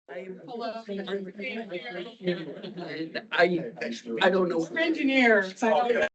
Hello. I don't know. We're engineers. I don't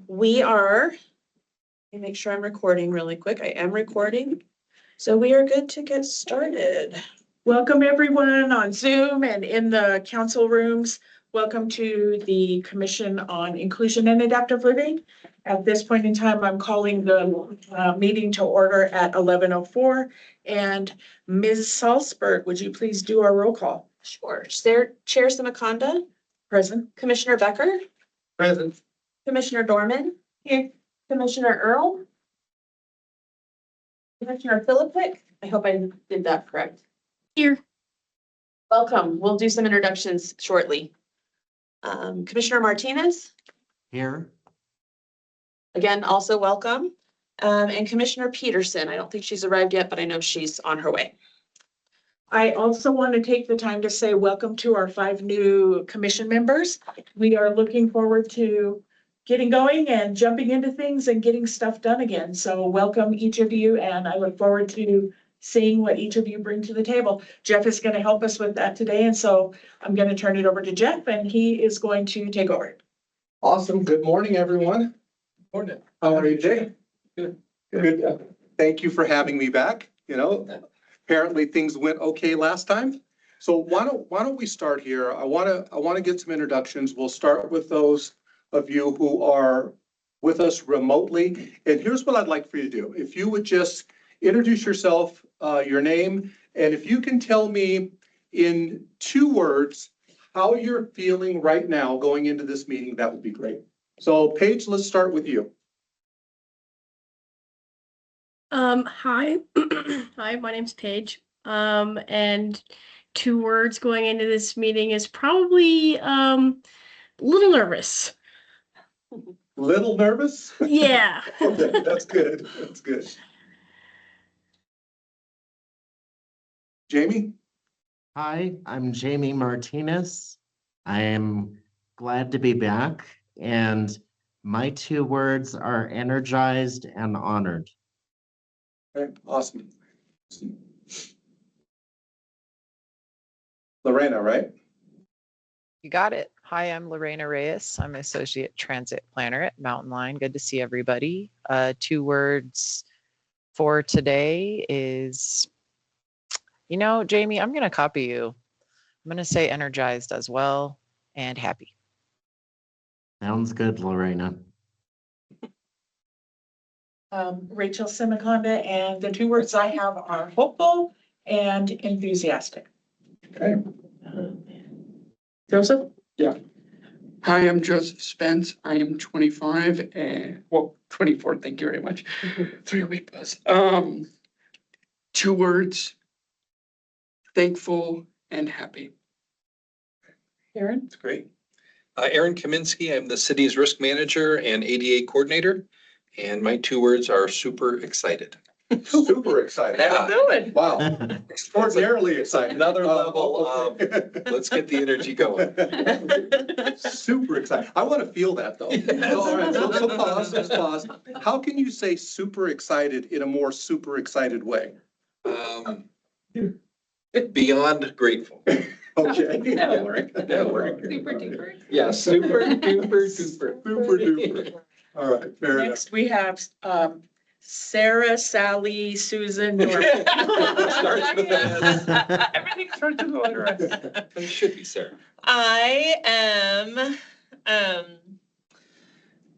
We are, let me make sure I'm recording really quick. I am recording. So we are good to get started. Welcome everyone on Zoom and in the council rooms. Welcome to the Commission on Inclusion and Adaptive Living. At this point in time, I'm calling the meeting to order at 11:04. And Ms. Salzberg, would you please do our roll call? Sure. Chair Samaconda. Present. Commissioner Becker. Present. Commissioner Dorman. Here. Commissioner Earl. Commissioner Philippic. I hope I did that correct. Here. Welcome. We'll do some introductions shortly. Commissioner Martinez. Here. Again, also welcome. And Commissioner Peterson. I don't think she's arrived yet, but I know she's on her way. I also want to take the time to say welcome to our 5 new commission members. We are looking forward to getting going and jumping into things and getting stuff done again. So welcome each of you, and I look forward to seeing what each of you bring to the table. Jeff is going to help us with that today, and so I'm going to turn it over to Jeff, and he is going to take over. Awesome. Good morning, everyone. Morning. How are you today? Good. Good. Thank you for having me back. Apparently things went okay last time. So why don't we start here? I want to get some introductions. We'll start with those of you who are with us remotely. And here's what I'd like for you to do. If you would just introduce yourself, your name, and if you can tell me in 2 words how you're feeling right now going into this meeting, that would be great. So Paige, let's start with you. Hi. Hi, my name's Paige. And 2 words going into this meeting is probably a little nervous. Little nervous? Yeah. Okay, that's good. That's good. Jamie? Hi, I'm Jamie Martinez. I am glad to be back, and my 2 words are energized and honored. Okay, awesome. Lorena, right? You got it. Hi, I'm Lorena Reyes. I'm Associate Transit Planner at Mountain Line. Good to see everybody. 2 words for today is, Jamie, I'm going to copy you. I'm going to say energized as well and happy. Sounds good, Lorena. Rachel Simiconda, and the 2 words I have are hopeful and enthusiastic. Okay. Joseph? Hi, I'm Joseph Spence. I am 25 and 24. Thank you very much. 3-week buzz. 2 words, thankful and happy. Aaron? That's great. Aaron Kaminsky, I'm the city's risk manager and ADA coordinator, and my 2 words are super excited. Super excited. Doing? Wow. Extraordinarily excited. Another level okay. Let's get the energy going. Super excited. I want to feel that though. All right, so pause, just pause. How can you say super excited in a more super excited way? Beyond grateful. Okay. That'll work. That'll work. Super duper. Yeah, super duper duper. Super duper. All right, fair enough. Next, we have Sarah, Sally, Susan. Norma. Starts with an S. Everything starts with the letter S. It should be Sarah. I am,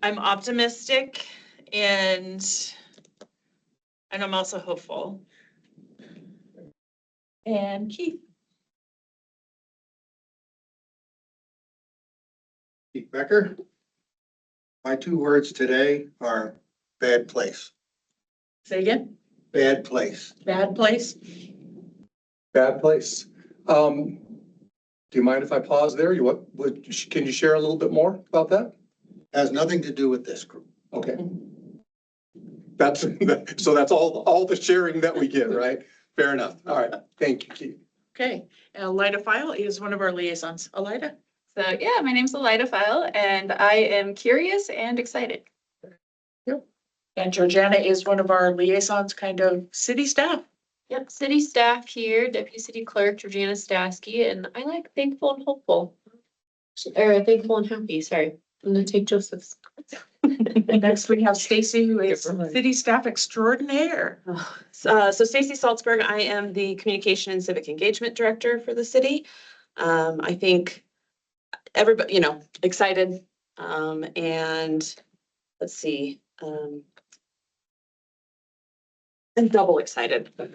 I'm optimistic and I'm also hopeful. And Keith. Keith Becker. My 2 words today are bad place. Say again? Bad place. Bad place? Bad place. Do you mind if I pause there? Can you share a little bit more about that? Has nothing to do with this group. Okay. So that's all the sharing that we get, right? Fair enough. All right. Thank you, Keith. Okay. And Elida File is one of our liaisons. Elida? So yeah, my name's Elida File and I am curious and excited. And Georgiana is one of our liaisons, kind of city staff. Yep, city staff here, Deputy City Clerk Georgiana Stasky, and I like thankful and hopeful. Or thankful and happy, sorry. I'm gonna take Joseph's. And next we have Stacy, who is city staff extraordinaire. So Stacy Salzberg, I am the Communication and Civic Engagement Director for the city. I think everybody, excited. And let's see, I'm double excited. No,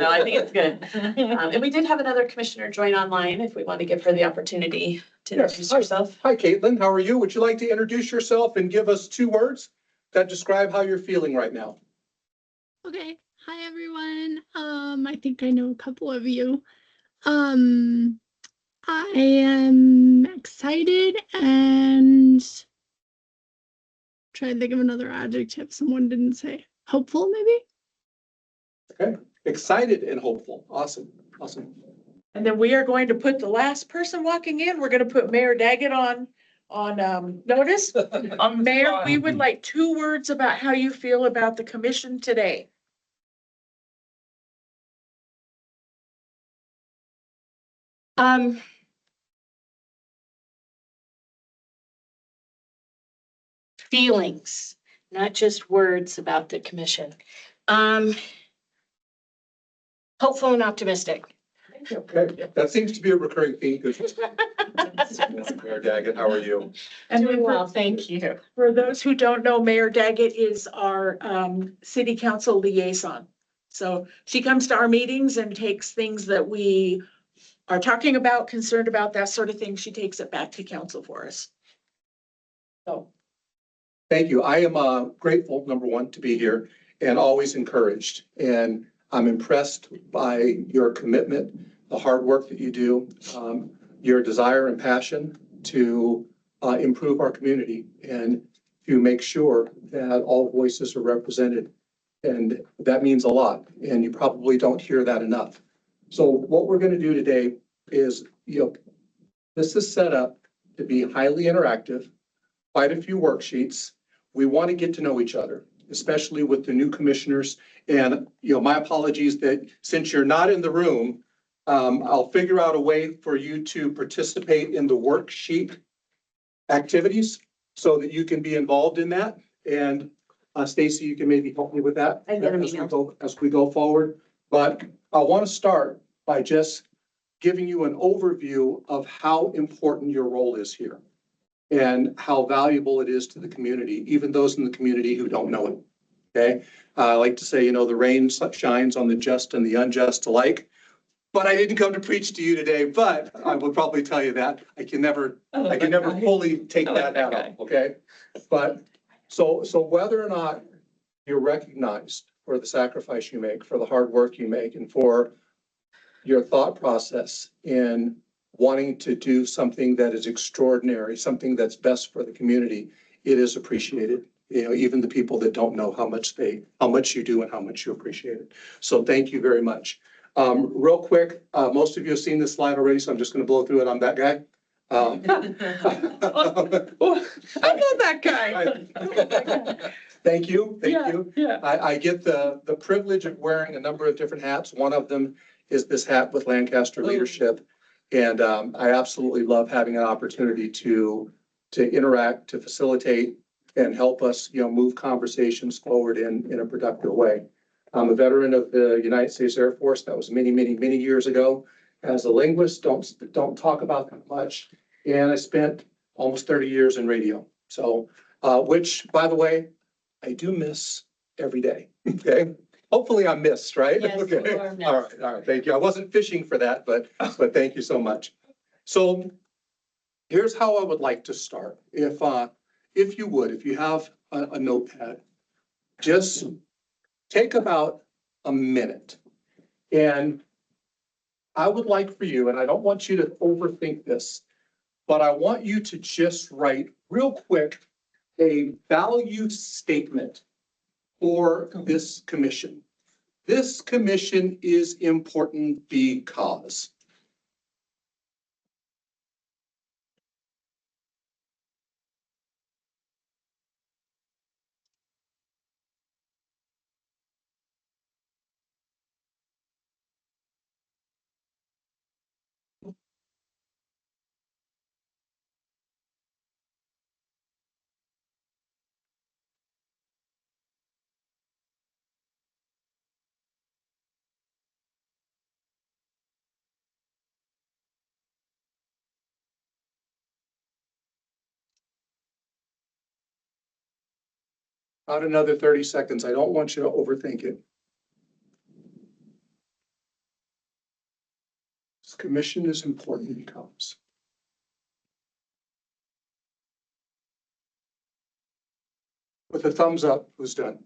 I think it's good. And we did have another commissioner join online if we want to give her the opportunity to Yes. introduce herself. Hi, Caitlin. How are you? Would you like to introduce yourself and give us 2 words that describe how you're feeling right now? Okay. Hi everyone. I think I know a couple of you. I am excited and trying to think of another adjective someone didn't say. Hopeful, maybe? Okay. Excited and hopeful. Awesome. Awesome. And then we are going to put the last person walking in, we're gonna put Mayor Daggett on notice. Mayor, we would like 2 words about how you feel about the commission today. Feelings, not just words about the commission. Hopeful and optimistic. Okay. That seems to be a recurring theme. Mayor Daggett, how are you? And Doing then well, thank you. for those who don't know, Mayor Daggett is our city council liaison. So she comes to our meetings and takes things that we are talking about, concerned about, that sort of thing. She takes it back to council for us. So. Thank you. I am grateful, number one, to be here and always encouraged. And I'm impressed by your commitment, the hard work that you do, your desire and passion to improve our community and to make sure that all voices are represented. And that means a lot. And you probably don't hear that enough. So what we're going to do today is, this is set up to be highly interactive, quite a few worksheets. We want to get to know each other, especially with the new commissioners. And, my apologies that since you're not in the room, I'll figure out a way for you to participate in the worksheet activities so that you can be involved in that. And Stacy, you can maybe help me with that as we go forward. But I want to start by just giving you an overview of how important your role is here and how valuable it is to the community, even those in the community who don't know it. Okay. I like to say, the rain shines on the just and the unjust alike. But I didn't come to preach to you today, but I will probably tell you that I can never fully take that out. Okay. But so whether or not you're recognized for the sacrifice you make, for the hard work you make, and for your thought process in wanting to do something that is extraordinary, something that's best for the community, it is appreciated. Even the people that don't know how much you do and how much you appreciate it. So thank you very much. Real quick, most of you have seen this slide already, so I'm just going to blow through it. I'm that guy. I know that guy. Thank you. Thank you. Yeah. I get the privilege of wearing a number of different hats. One of them is this hat with Lancaster Leadership. And I absolutely love having an opportunity to interact, to facilitate and help us, move conversations forward in a productive way. I'm a veteran of the United States Air Force. That was many, many, many years ago. As a linguist, don't talk about that much. And I spent almost 30 years in radio. So, which, by the way, I do miss every day. Okay. Hopefully I'm missed, right? Yes, Okay. you are missed. All right. Thank you. I wasn't fishing for that, but thank you so much. So here's how I would like to start. If you have a notepad, just take about a minute. And I would like for you, and I don't want you to overthink this, but I want you to just write real quick a value statement for this commission. This commission is important because. About another 30 seconds. I don't want you to overthink it. This commission is important because. With a thumbs up, who's done?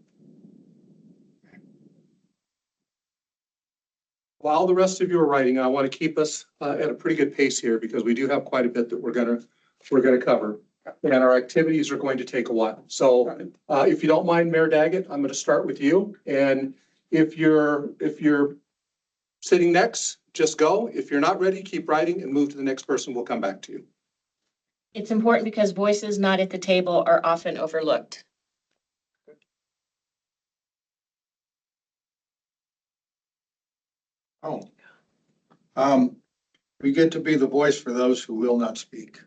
While the rest of you are writing, I want to keep us at a pretty good pace here because we do have quite a bit that we're gonna cover. And our activities are going to take a while. So if you don't mind, Mayor Daggett, I'm going to start with you. And if you're sitting next, just go. If you're not ready, keep writing and move to the next person. We'll come back to you. It's important because voices not at the table are often overlooked. Oh. We get to be the voice for those who will not speak.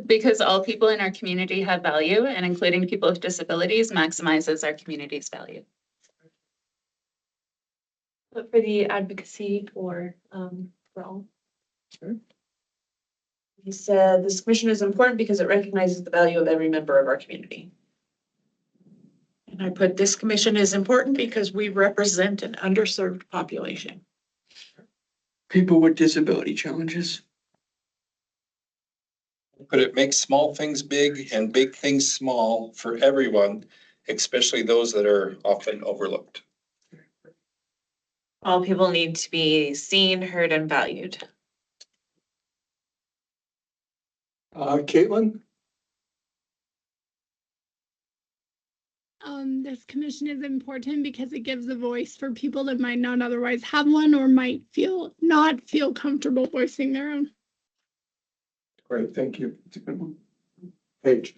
Because all people in our community have value, and including people with disabilities maximizes our community's value. But for the advocacy for all. Sure. He said this commission is important because it recognizes the value of every member of our community. And I put this commission is important because we represent an underserved population. People with disability challenges. But it makes small things big and big things small for everyone, especially those that are often overlooked. All people need to be seen, heard, and valued. Caitlin? This commission is important because it gives a voice for people that might not otherwise have one or might not feel comfortable voicing their own. Great, thank you. Paige?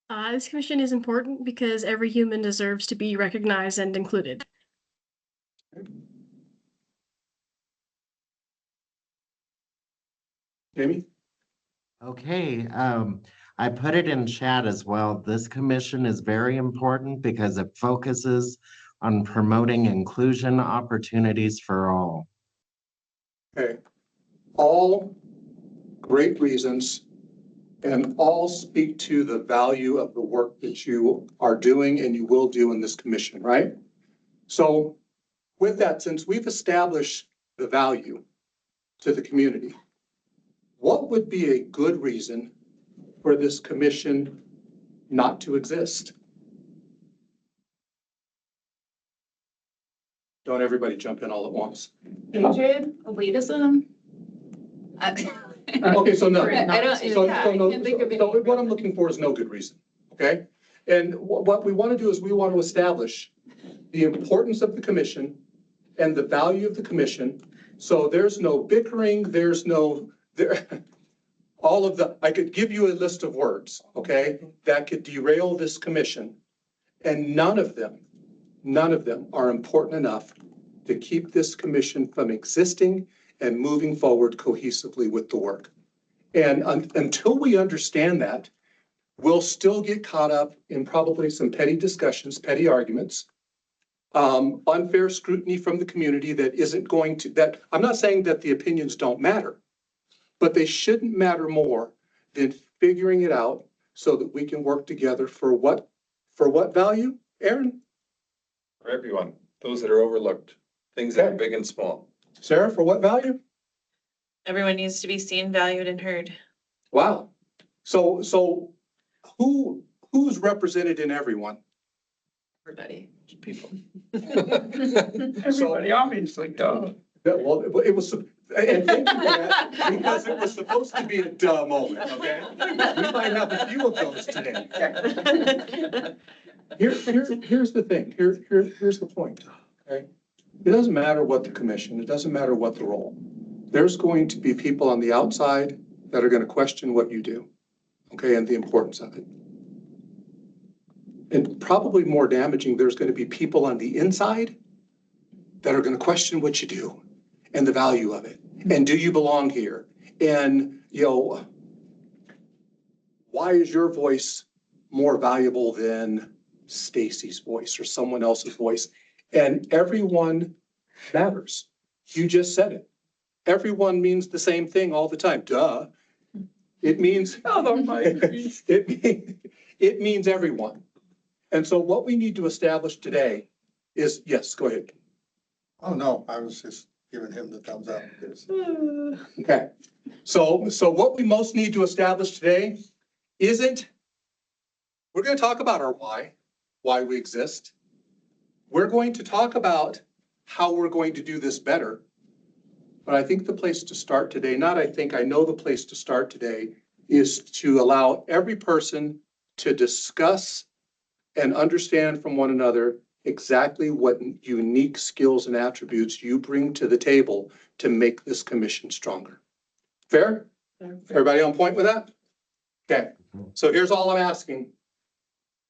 This commission is important because every human deserves to be recognized and included. Jamie? Okay, I put it in chat as well. This commission is very important because it focuses on promoting inclusion opportunities for all. Okay. All great reasons and all speak to the value of the work that you are doing and you will do in this commission, right? So with that, since we've established the value to the community, what would be a good reason for this commission not to exist? Don't everybody jump in all at once. Hatred, elitism. Okay, so no. I don't, So yeah, I no, can't think of so any. what I'm looking for is no good reason, okay? And what we want to do is we want to establish the importance of the commission and the value of the commission. So there's no bickering, all of I could give you a list of words, okay, that could derail this commission. And none of them are important enough to keep this commission from existing and moving forward cohesively with the work. And until we understand that, we'll still get caught up in probably some petty discussions, petty arguments, unfair scrutiny from the community that isn't going to, I'm not saying that the opinions don't matter, but they shouldn't matter more than figuring it out so that we can work together for what value, Aaron? For everyone, those that are overlooked, things that are big and small. Sarah, for what value? Everyone needs to be seen, valued, and heard. Wow. So who's represented in everyone? Everybody. People. Everybody, obviously, duh. Well, it was, and thank you for that, because it was supposed to be a duh moment, okay? We might have a few of those today. Here's the thing, here's the point, okay? It doesn't matter what the commission, it doesn't matter what the role. There's going to be people on the outside that are going to question what you do, okay, and the importance of it. And probably more damaging, there's going to be people on the inside that are going to question what you do and the value of it. And do you belong here? And, why is your voice more valuable than Stacy's voice or someone else's voice? And everyone matters. You just said it. Everyone means the same thing all the time. Duh. It means, it means everyone. And so what we need to establish today is, yes, go ahead. Oh, no, I was just giving him the thumbs up. Okay, so what we most need to establish today isn't, we're gonna talk about our why we exist. We're going to talk about how we're going to do this better. But I think the place to start today, I know the place to start today is to allow every person to discuss and understand from one another exactly what unique skills and attributes you bring to the table to make this commission stronger. Fair? Everybody on point with that? Okay, so here's all I'm asking.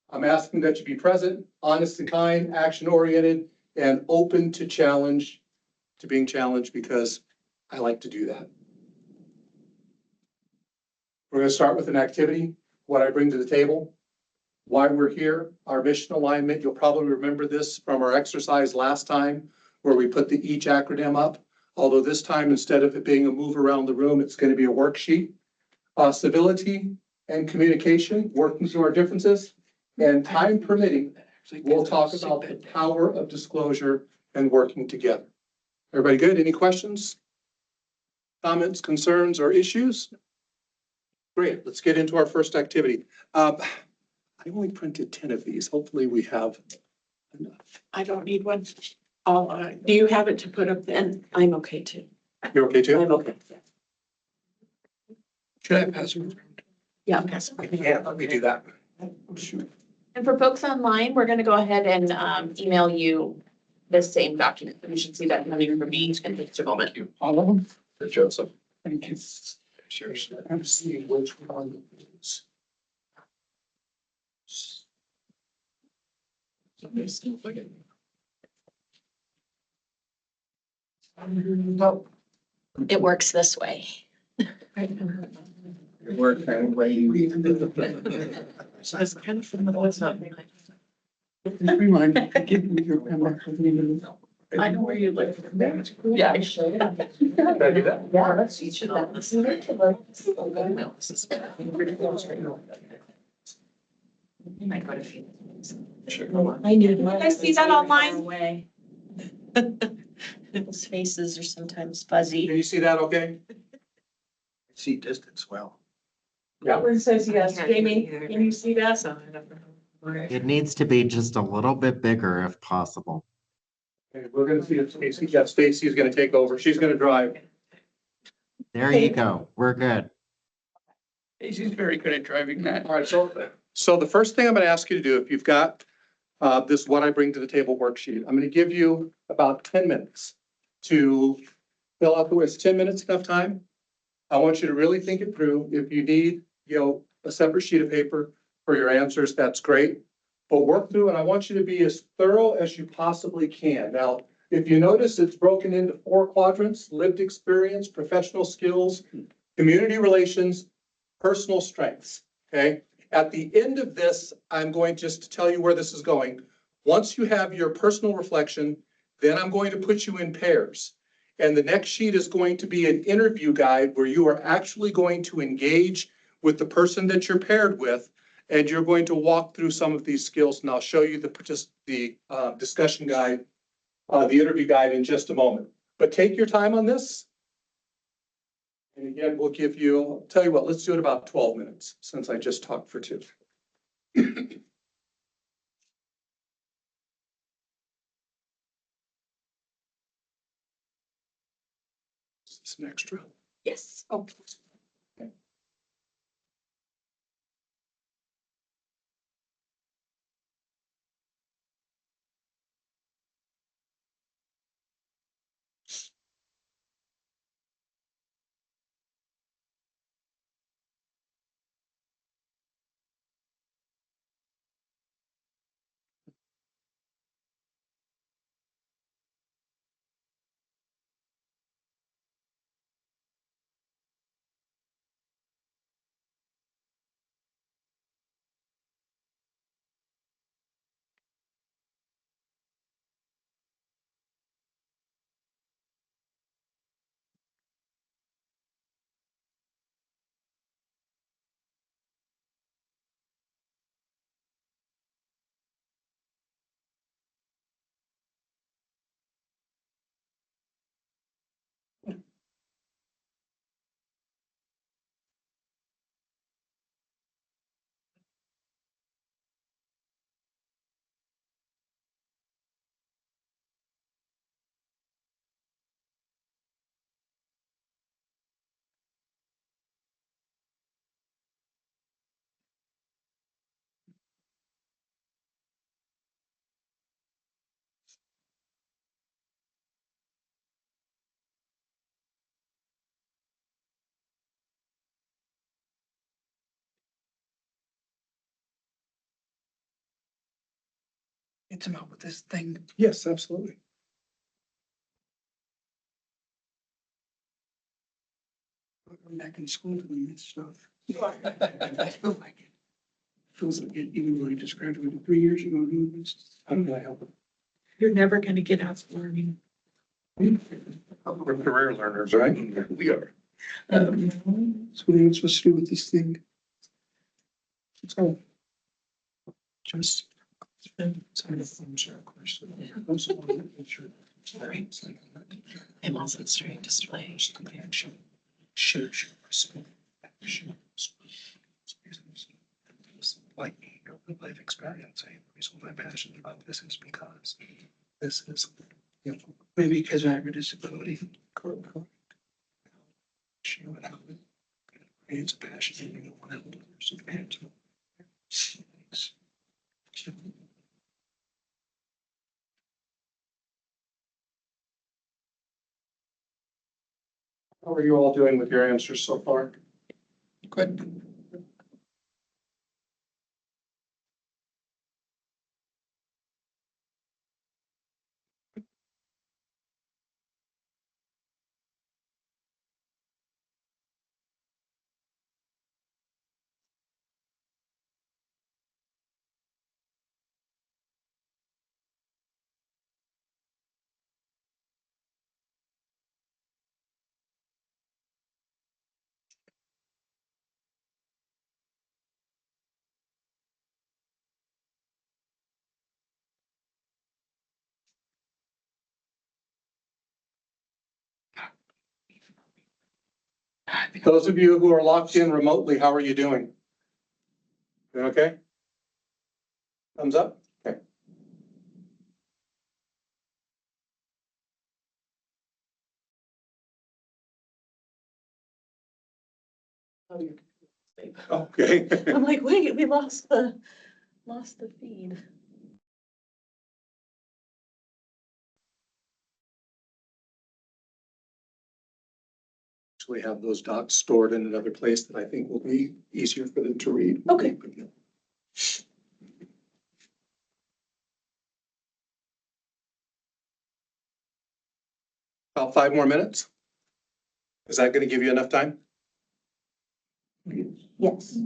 I'm asking that you be present, honest and kind, action-oriented, and open to challenge, to being challenged, because I like to do that. We're gonna start with an activity, what I bring to the table, why we're here, our mission alignment. You'll probably remember this from our exercise last time where we put the each acronym up. Although this time, instead of it being a move around the room, it's gonna be a worksheet. Civility and communication, working through our differences, and time permitting, we'll talk about the power of disclosure and working together. Everybody good? Any questions? Comments, concerns, or issues? Great, let's get into our first activity. I only printed 10 of these. Hopefully we have enough. I don't need one. Do you have it to put up then? I'm okay too. You're okay too? I'm okay. Should I pass it around? Yeah, I'm passing. Yeah, let me do that. Shoot. And for folks online, we're gonna go ahead and email you the same document. You should see that coming from me in just a moment. All of them? For Joseph. Thank you. Sure. I'm seeing which one is. It works this way. Work and way. So it's kind of from the list up. Remind me, give me your camera. I know where you live. Yeah. I should. Can I do that? Yeah, that's each of them. You might go to Phoenix. I knew. You guys see that online? People's faces are sometimes Can fuzzy. you see that okay? See distance well. Yeah. It says yes. Jamie, can you see that? It needs to be just a little bit bigger if possible. Okay, we're gonna see if Stacy, yeah, Stacy's gonna take over. She's gonna drive. There you go. We're good. She's very good at driving that. All right, so the first thing I'm gonna ask you to do, if you've got this what I bring to the table worksheet, I'm gonna give you about 10 minutes to fill out the list. 10 minutes enough time? I want you to really think it through. If you need, a separate sheet of paper for your answers, that's great. But work through, and I want you to be as thorough as you possibly can. Now, if you notice, it's broken into 4 quadrants: lived experience, professional skills, community relations, personal strengths, okay? At the end of this, I'm going just to tell you where this is going. Once you have your personal reflection, then I'm going to put you in pairs. And the next sheet is going to be an interview guide where you are actually going to engage with the person that you're paired with, and you're going to walk through some of these skills, and I'll show you the discussion guide, the interview guide in just a moment. But take your time on this. And again, we'll give you, I'll tell you what, let's do it about 12 minutes since I just talked for 2. Is this an extra? Yes. Oh. Get him out with this thing. Yes, absolutely. I'm back in school doing this stuff. I feel like it. Feels like it, even though I just graduated 3 years ago doing this. How do I help? You're never gonna get out of learning. We're career learners, right? We are. So what are we supposed to do with this thing? So. Just. I'm also starting display. Like real life experience, I reason I'm passionate about this is because this is, you know, maybe because I have a disability. Correct. She would have it. It's a passion, and you don't want to help others. How are you all doing with your answers so far? Good. Those of you who are locked in remotely, how are you doing? Doing okay? Thumbs up? Okay. Okay. I'm like, wait, we lost the feed. Actually have those docs stored in another place that I think will be easier for them to read. Okay. About 5 more minutes? Is that going to give you enough time? Yes.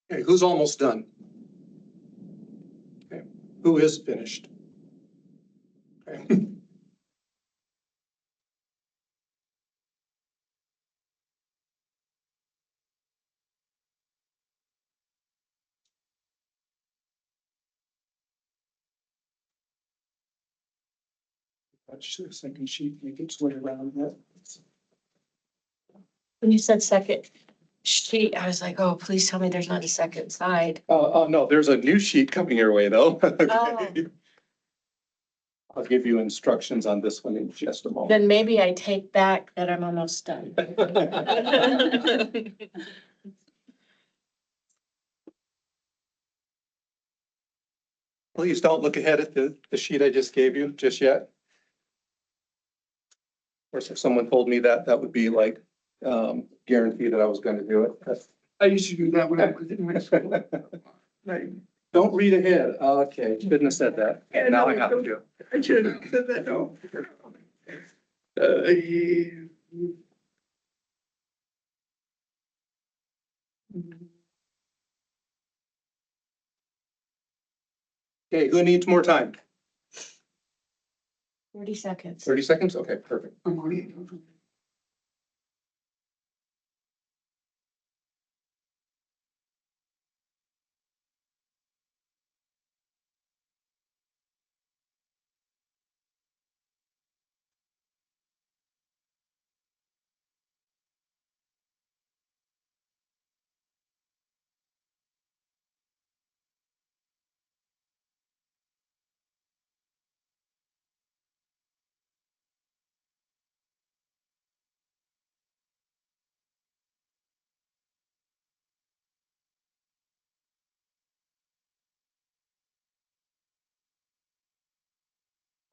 Okay, who's almost done? Okay, who is finished? Okay. That's the second sheet, you can sway around that. When you said second sheet, I was like, oh, please tell me there's not a second side. No, there's a new sheet coming your way though. Oh. Okay. I'll give you instructions on this one in just a moment. Then maybe I take back that I'm almost done. Please don't look ahead at the sheet I just gave you just yet. Of course, if someone told me that, that would be like guarantee that I was going to do it. I used to do that when I was in high school. Like, Don't read ahead. Okay, shouldn't have said that. Yeah, Now no, I have don't. to. I should have said that, no. Yeah. Okay, who needs more time? 30 seconds. 30 seconds? Okay, perfect.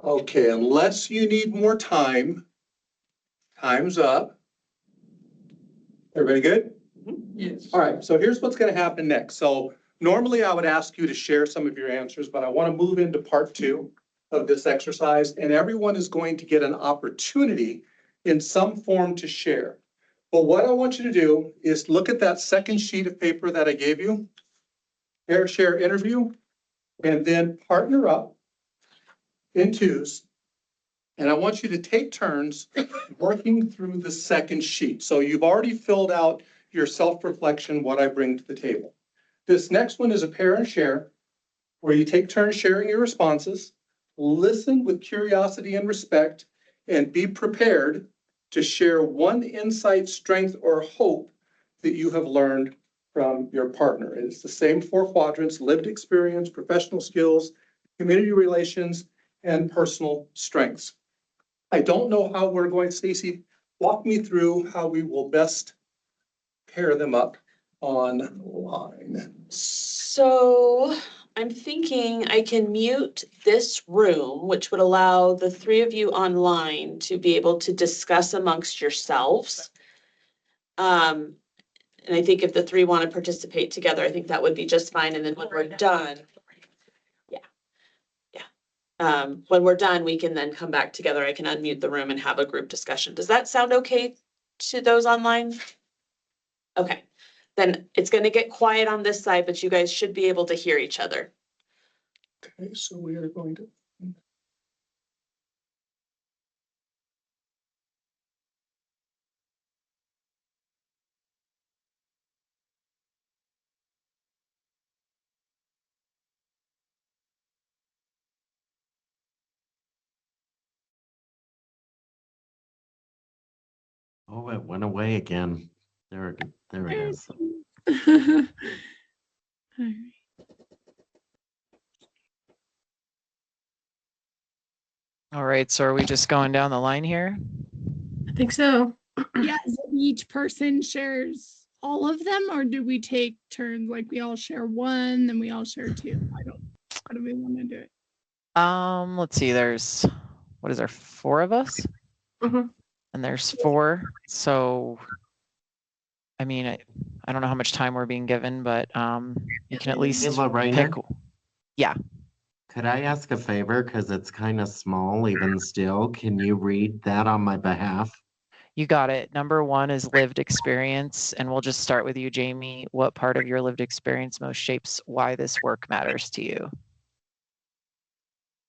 Okay, unless you need more time, time's up. Everybody good? Yes. All right, so here's what's gonna happen next. So normally I would ask you to share some of your answers, but I want to move into part 2 of this exercise, and everyone is going to get an opportunity in some form to share. But what I want you to do is look at that second sheet of paper that I gave you, share interview, and then partner up in twos. And I want you to take turns working through the second sheet. So you've already filled out your self-reflection, what I bring to the table. This next one is a pair and share, where you take turns sharing your responses, listen with curiosity and respect, and be prepared to share one insight, strength, or hope that you have learned from your partner. It's the same 4 quadrants: lived experience, professional skills, community relations, and personal strengths. I don't know how we're going, Stacy, walk me through how we will best pair them up online. So I'm thinking I can mute this room, which would allow the 3 of you online to be able to discuss amongst yourselves. And I think if the 3 want to participate together, I think that would be just fine. And then when we're done, when we're done, we can then come back together. I can unmute the room and have a group discussion. Does that sound okay to those online? Okay, then it's going to get quiet on this side, but you guys should be able to hear each other. Okay, so we are going to. Oh, it went away again. There it is. Alright. All right, so are we just going down the line here? I think so. Yeah, so each person shares all of them, or do we take turns? Like we all share one, then we all share 2. How do we want to do it? Let's see, there's, what is there, 4 of us? Mhm. And there's 4, so, I mean, I don't know how much time we're being given, but you can at Hey, least Lorena, pick. Yeah, could I ask a favor? Because it's kind of small even still. Can you read that on my behalf? you got it. Number 1 is lived experience, and we'll just start with you, Jamie. What part of your lived experience most shapes why this work matters to you?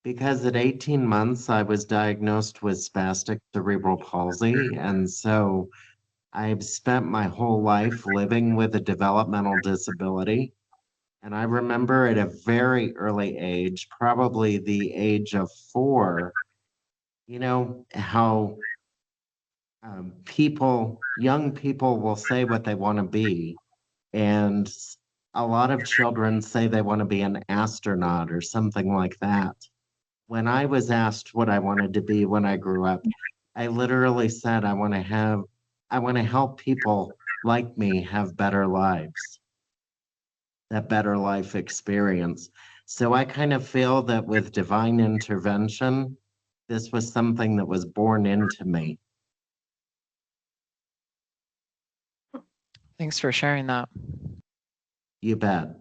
Because at 18 months, I was diagnosed with spastic cerebral palsy. And so I've spent my whole life living with a developmental disability. And I remember at a very early age, probably the age of 4, you know, how young people will say what they want to be. And a lot of children say they want to be an astronaut or something like that. When I was asked what I wanted to be when I grew up, I literally said, I want to help people like me have better lives, that better life experience. So I kind of feel that with divine intervention, this was something that was born into me. Thanks for sharing that. You bet.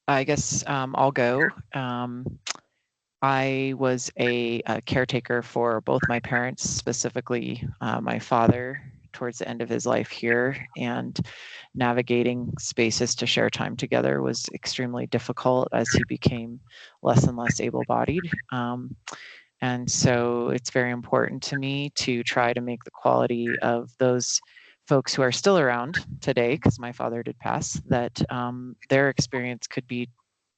I guess I'll go. I was a caretaker for both my parents, specifically my father towards the end of his life here, and navigating spaces to share time together was extremely difficult as he became less and less able-bodied. And so it's very important to me to try to make the quality of those folks who are still around today, because my father did pass, that their experience could be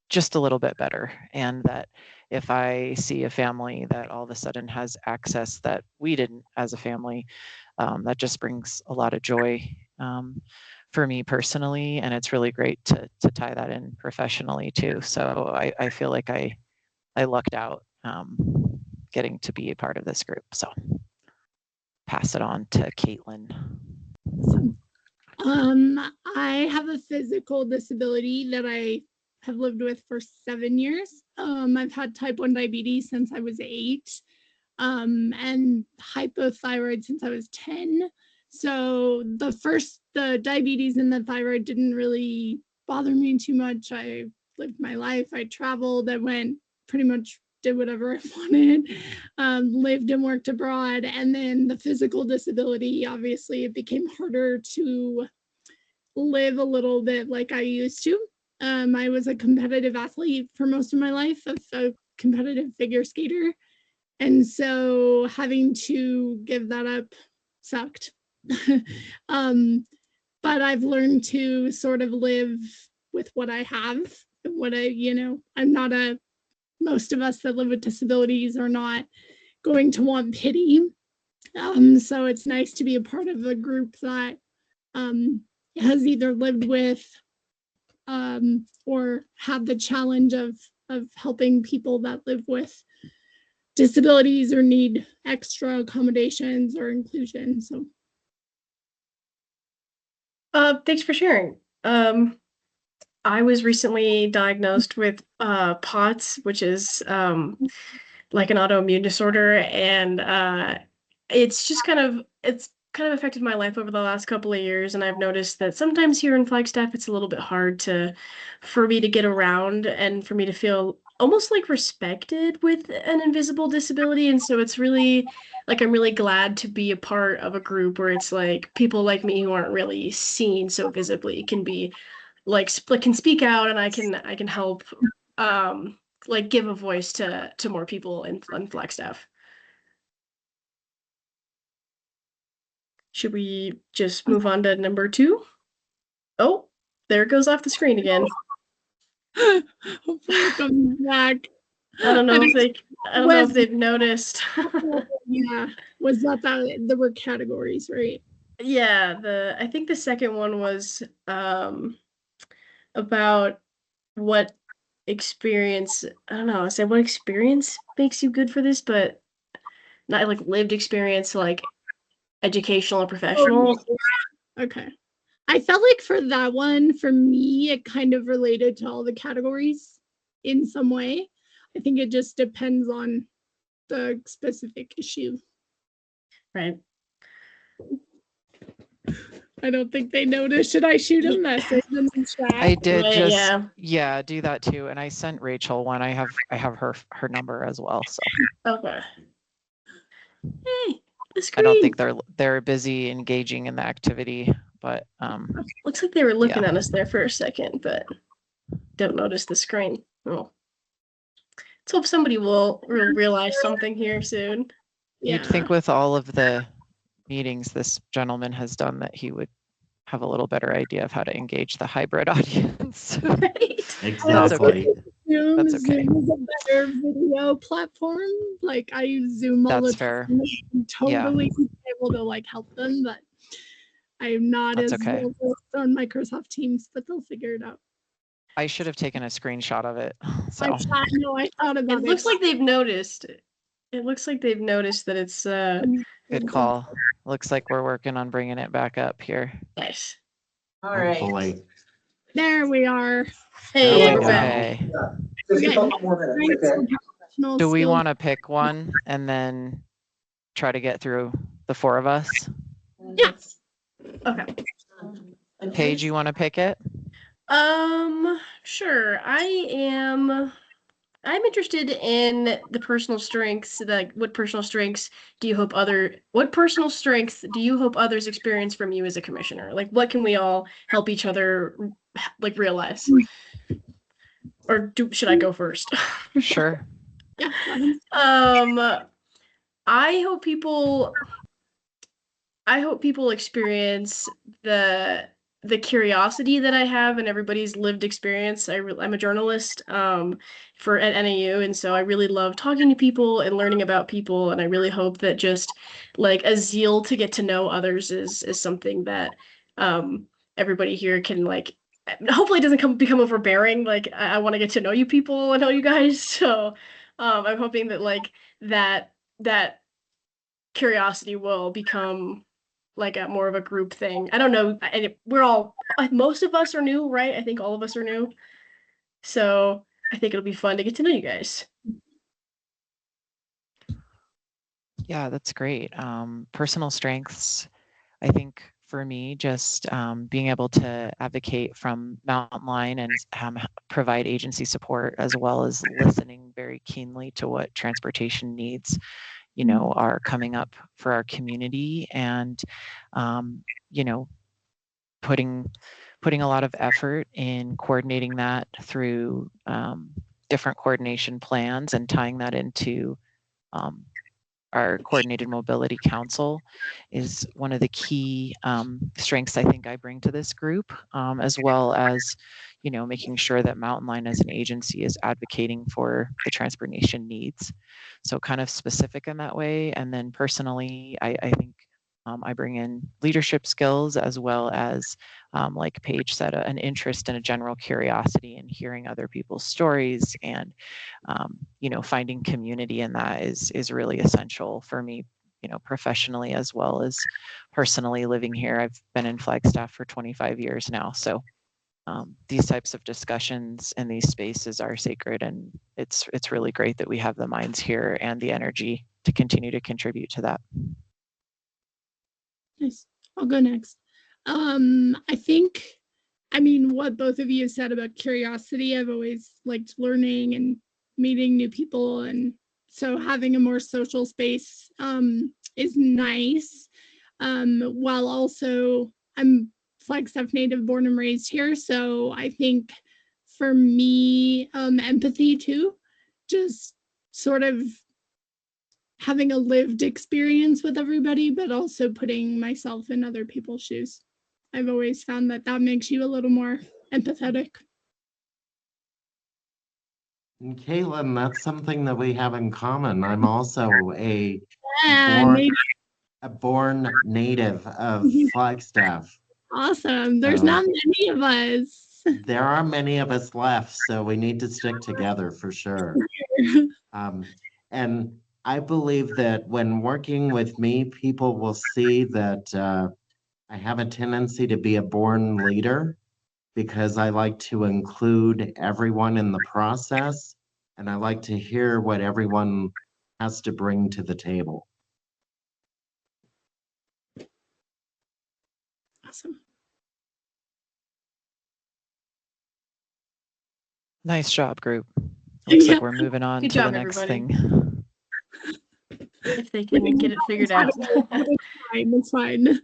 just a little bit better. And that if I see a family that all of a sudden has access that we didn't as a family, that just brings a lot of joy for me personally. And it's really great to tie that in professionally too. So I feel like I lucked out getting to be a part of this group. So pass it on to Caitlin. I have a physical disability that I have lived with for 7 years. I've had type 1 diabetes since I was 8, and hypothyroid since I was 10. So the diabetes and the thyroid didn't really bother me too much. I lived my life. I traveled. I went pretty much did whatever I wanted, lived and worked abroad. And then the physical disability, obviously, it became harder to live a little bit like I used to. I was a competitive athlete for most of my life, a competitive figure skater. And so having to give that up sucked. But I've learned to sort of live with what I have, I'm not most of us that live with disabilities are not going to want pity. So it's nice to be a part of a group that has either lived with or have the challenge of helping people that live with disabilities or need extra accommodations or inclusion. So Thanks for sharing. I was recently diagnosed with POTS, which is like an autoimmune disorder, and it's kind of affected my life over the last couple of years, and I've noticed that sometimes here in Flagstaff it's a little bit hard for me to get around and for me to feel almost like respected with an invisible disability. And so it's really like I'm really glad to be a part of a group where it's like people like me who aren't really seen so visibly can be like can speak out, and I can help like give a voice to more people in Flagstaff. Should we just move on to number 2? Oh, there it goes off the screen again. hopefully it comes back. I don't know if they've noticed. Yeah, was that there were categories, right? Yeah, I think the second one was about what experience, I don't know, I said what experience makes you good for this, but not like lived experience, like educational or professional. Okay. I felt like for that one, for me, it kind of related to all the categories in some way. I think it just depends on the specific issue. Right. I don't think they noticed. Should I shoot a message in the chat? I did Right, yeah, do that too. And I sent Rachel one. I have her number as well. So okay. Hey, the I screen. don't think they're busy engaging in the activity, but Looks like they were looking yeah. at us there for a second, but don't notice the screen. Oh. Let's hope somebody will realize something here soon. You'd think with all of the meetings this gentleman has done that he would have a little better idea of how to engage the hybrid audience. Right. Exactly. Zoom, That's okay. Zoom is a better video platform. Like I use Zoom all That's the fair. time. I'm totally able to like help them, but I'm not That's as okay. well on Microsoft Teams, but they'll figure it out. I should have taken a screenshot of it. So I thought about It looks like they've noticed. It looks like they've noticed that it's good call. Looks like we're working on bringing it back up here. nice. All right. Hopefully. There we are. Hey, we we're go. back. Okay. Just a couple more minutes, okay? Do we want to pick one and then try to get through the 4 of us? Yeah. Okay. Paige, you want to pick it? Sure. I am I'm interested in the personal strengths, like what personal strengths what personal strengths do you hope others experience from you as a commissioner? Like what can we all help each other like realize? Or should I go first? Sure. Yeah. Go ahead. I hope people experience the curiosity that I have and everybody's lived experience. I'm a journalist for at NAU, and so I really love talking to people and learning about people. And I really hope that just like a zeal to get to know others is something that everybody here can like. Hopefully, it doesn't become overbearing. Like I want to get to know you people and know you guys. So I'm hoping that like that curiosity will become like a more of a group thing. I don't know. We're all most of us are new, right? I think all of us are new. So I think it'll be fun to get to know you guys. Yeah, that's great. Personal strengths, I think for me, just being able to advocate from Mountain Line and provide agency support, as well as listening very keenly to what transportation needs, are coming up for our community, and putting a lot of effort in coordinating that through different coordination plans and tying that into our Coordinated Mobility Council is one of the key strengths I think I bring to this group, as well as, making sure that Mountain Line as an agency is advocating for the transportation needs. So kind of specific in that way. And then personally, I think I bring in leadership skills, as well as, like Paige said, an interest and a general curiosity in hearing other people's stories, and finding community in that is really essential for me, professionally as well as personally living here. I've been in Flagstaff for 25 years now, so these types of discussions and these spaces are sacred, and it's really great that we have the minds here and the energy to continue to contribute to that. Nice. I'll go next. What both of you said about curiosity, I've always liked learning and meeting new people. And so having a more social space is nice. While also I'm Flagstaff native, born and raised here. So I think for me, empathy too, just sort of having a lived experience with everybody, but also putting myself in other people's shoes. I've always found that makes you a little more empathetic. And Caitlin, that's something that we have in common. I'm also a born native of Flagstaff. Awesome. There's not many of us. There are many of us left, so we need to stick together for sure. And I believe that when working with me, people will see that I have a tendency to be a born leader, because I like to include everyone in the process, and I like to hear what everyone has to bring to the table. Awesome. Nice job, group. Looks like we're moving on Good to job, the next everybody. thing. If they can get it figured out. It's fine.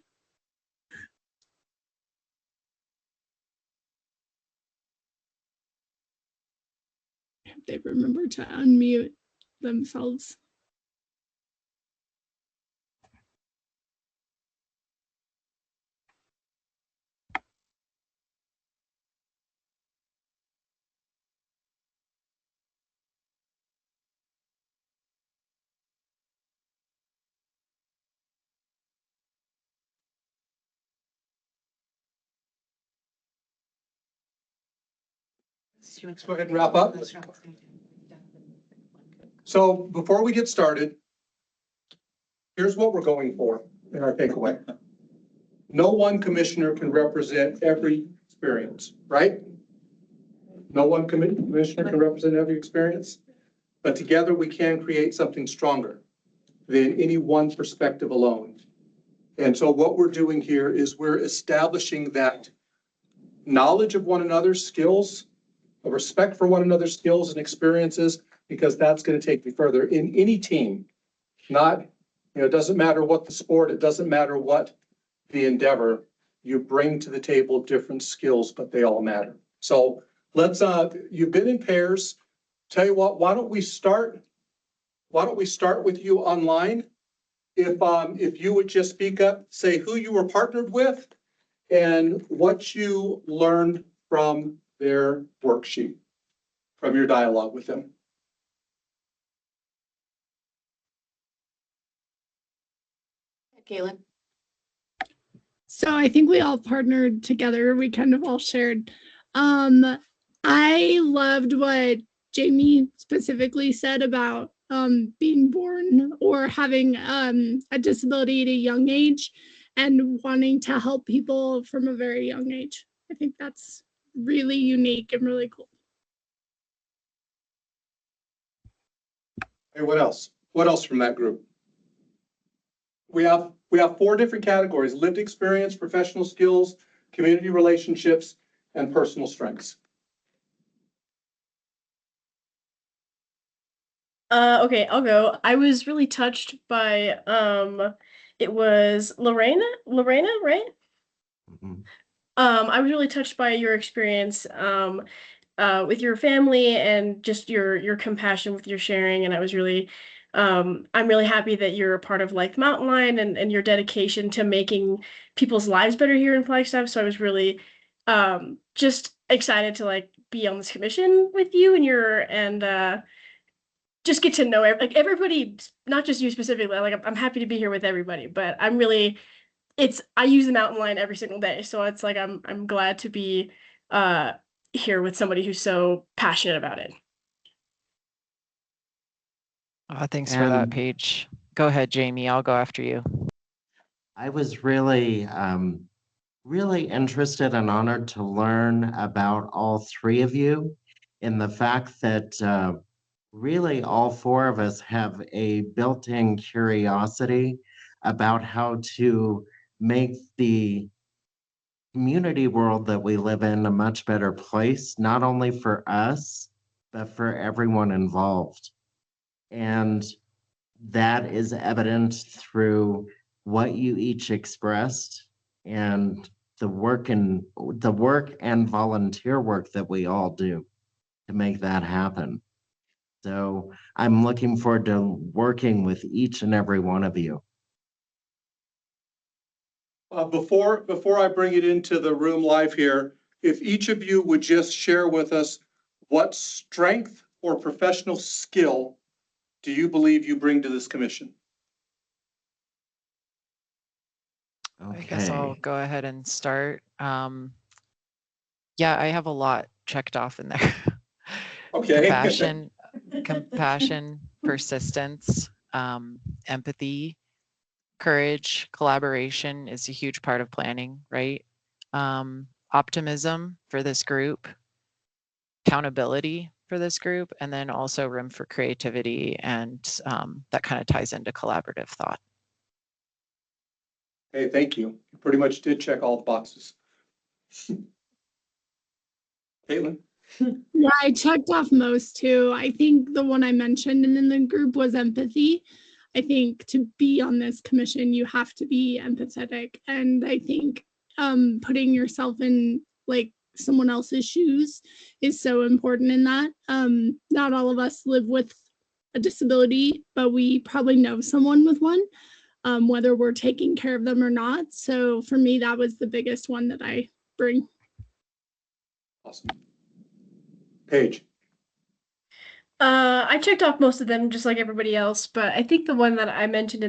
They remember to unmute themselves. Let's go ahead and wrap up. So before we get started, here's what we're going for in our takeaway. No one commissioner can represent every experience, right? No one commissioner can represent every experience, but together we can create something stronger than any one perspective alone. And so what we're doing here is we're establishing that knowledge of one another's skills, a respect for one another's skills and experiences, because that's going to take you further in any team. Not, it doesn't matter what the sport, it doesn't matter what the endeavor, you bring to the table different skills, but they all matter. So let's, you've been in pairs. Tell you what, why don't we start with you online? If you would just speak up, say who you were partnered with and what you learned from their worksheet, from your dialogue with them. Kaylin. So I think we all partnered together. We kind of all shared. I loved what Jamie specifically said about being born or having a disability at a young age and wanting to help people from a very young age. I think that's really unique and really cool. Hey, what else? What else from that group? We have 4 different categories: lived experience, professional skills, community relationships, and personal strengths. Okay, I'll go. I was really touched by it was Lorena, right? Mhm. I was really touched by your experience with your family and just your compassion with your sharing. And I was really I'm really happy that you're a part of like Mountain Lion and your dedication to making people's lives better here in Flagstaff. So I was really just excited to like be on this commission with you and just get to know like everybody, not just you specifically. Like I'm happy to be here with everybody, but I'm really I use the Mountain Lion every single day, so it's like I'm glad to be uh here with somebody who's so passionate about it. Thanks for that, And Paige. Go ahead, Jamie. I'll go after you. I was really, really interested and honored to learn about all 3 of you in the fact that really all 4 of us have a built-in curiosity about how to make the community world that we live in a much better place, not only for us, but for everyone involved. And that is evident through what you each expressed and the work and volunteer work that we all do to make that happen. So I'm looking forward to working with each and every one of you. Before I bring it into the room live here, if each of you would just share with us what strength or professional skill do you believe you bring to this commission? I guess I'll Okay. go ahead and start. Yeah, I have a lot checked off in there. Okay. Compassion, persistence, empathy, courage, collaboration is a huge part of planning, right? Optimism for this group, accountability for this group, and then also room for creativity, and that kind of ties into collaborative thought. Hey, thank you. You pretty much did check all the boxes. Caitlin? Yeah, I checked off most too. I think the one I mentioned in the group was empathy. I think to be on this commission, you have to be empathetic. And I think putting yourself in like someone else's shoes is so important in that. Not all of us live with a disability, but we probably know someone with one, whether we're taking care of them or not. So for me, that was the biggest one that I bring. Awesome. Paige? I checked off most of them just like everybody else, but I think the one that I mentioned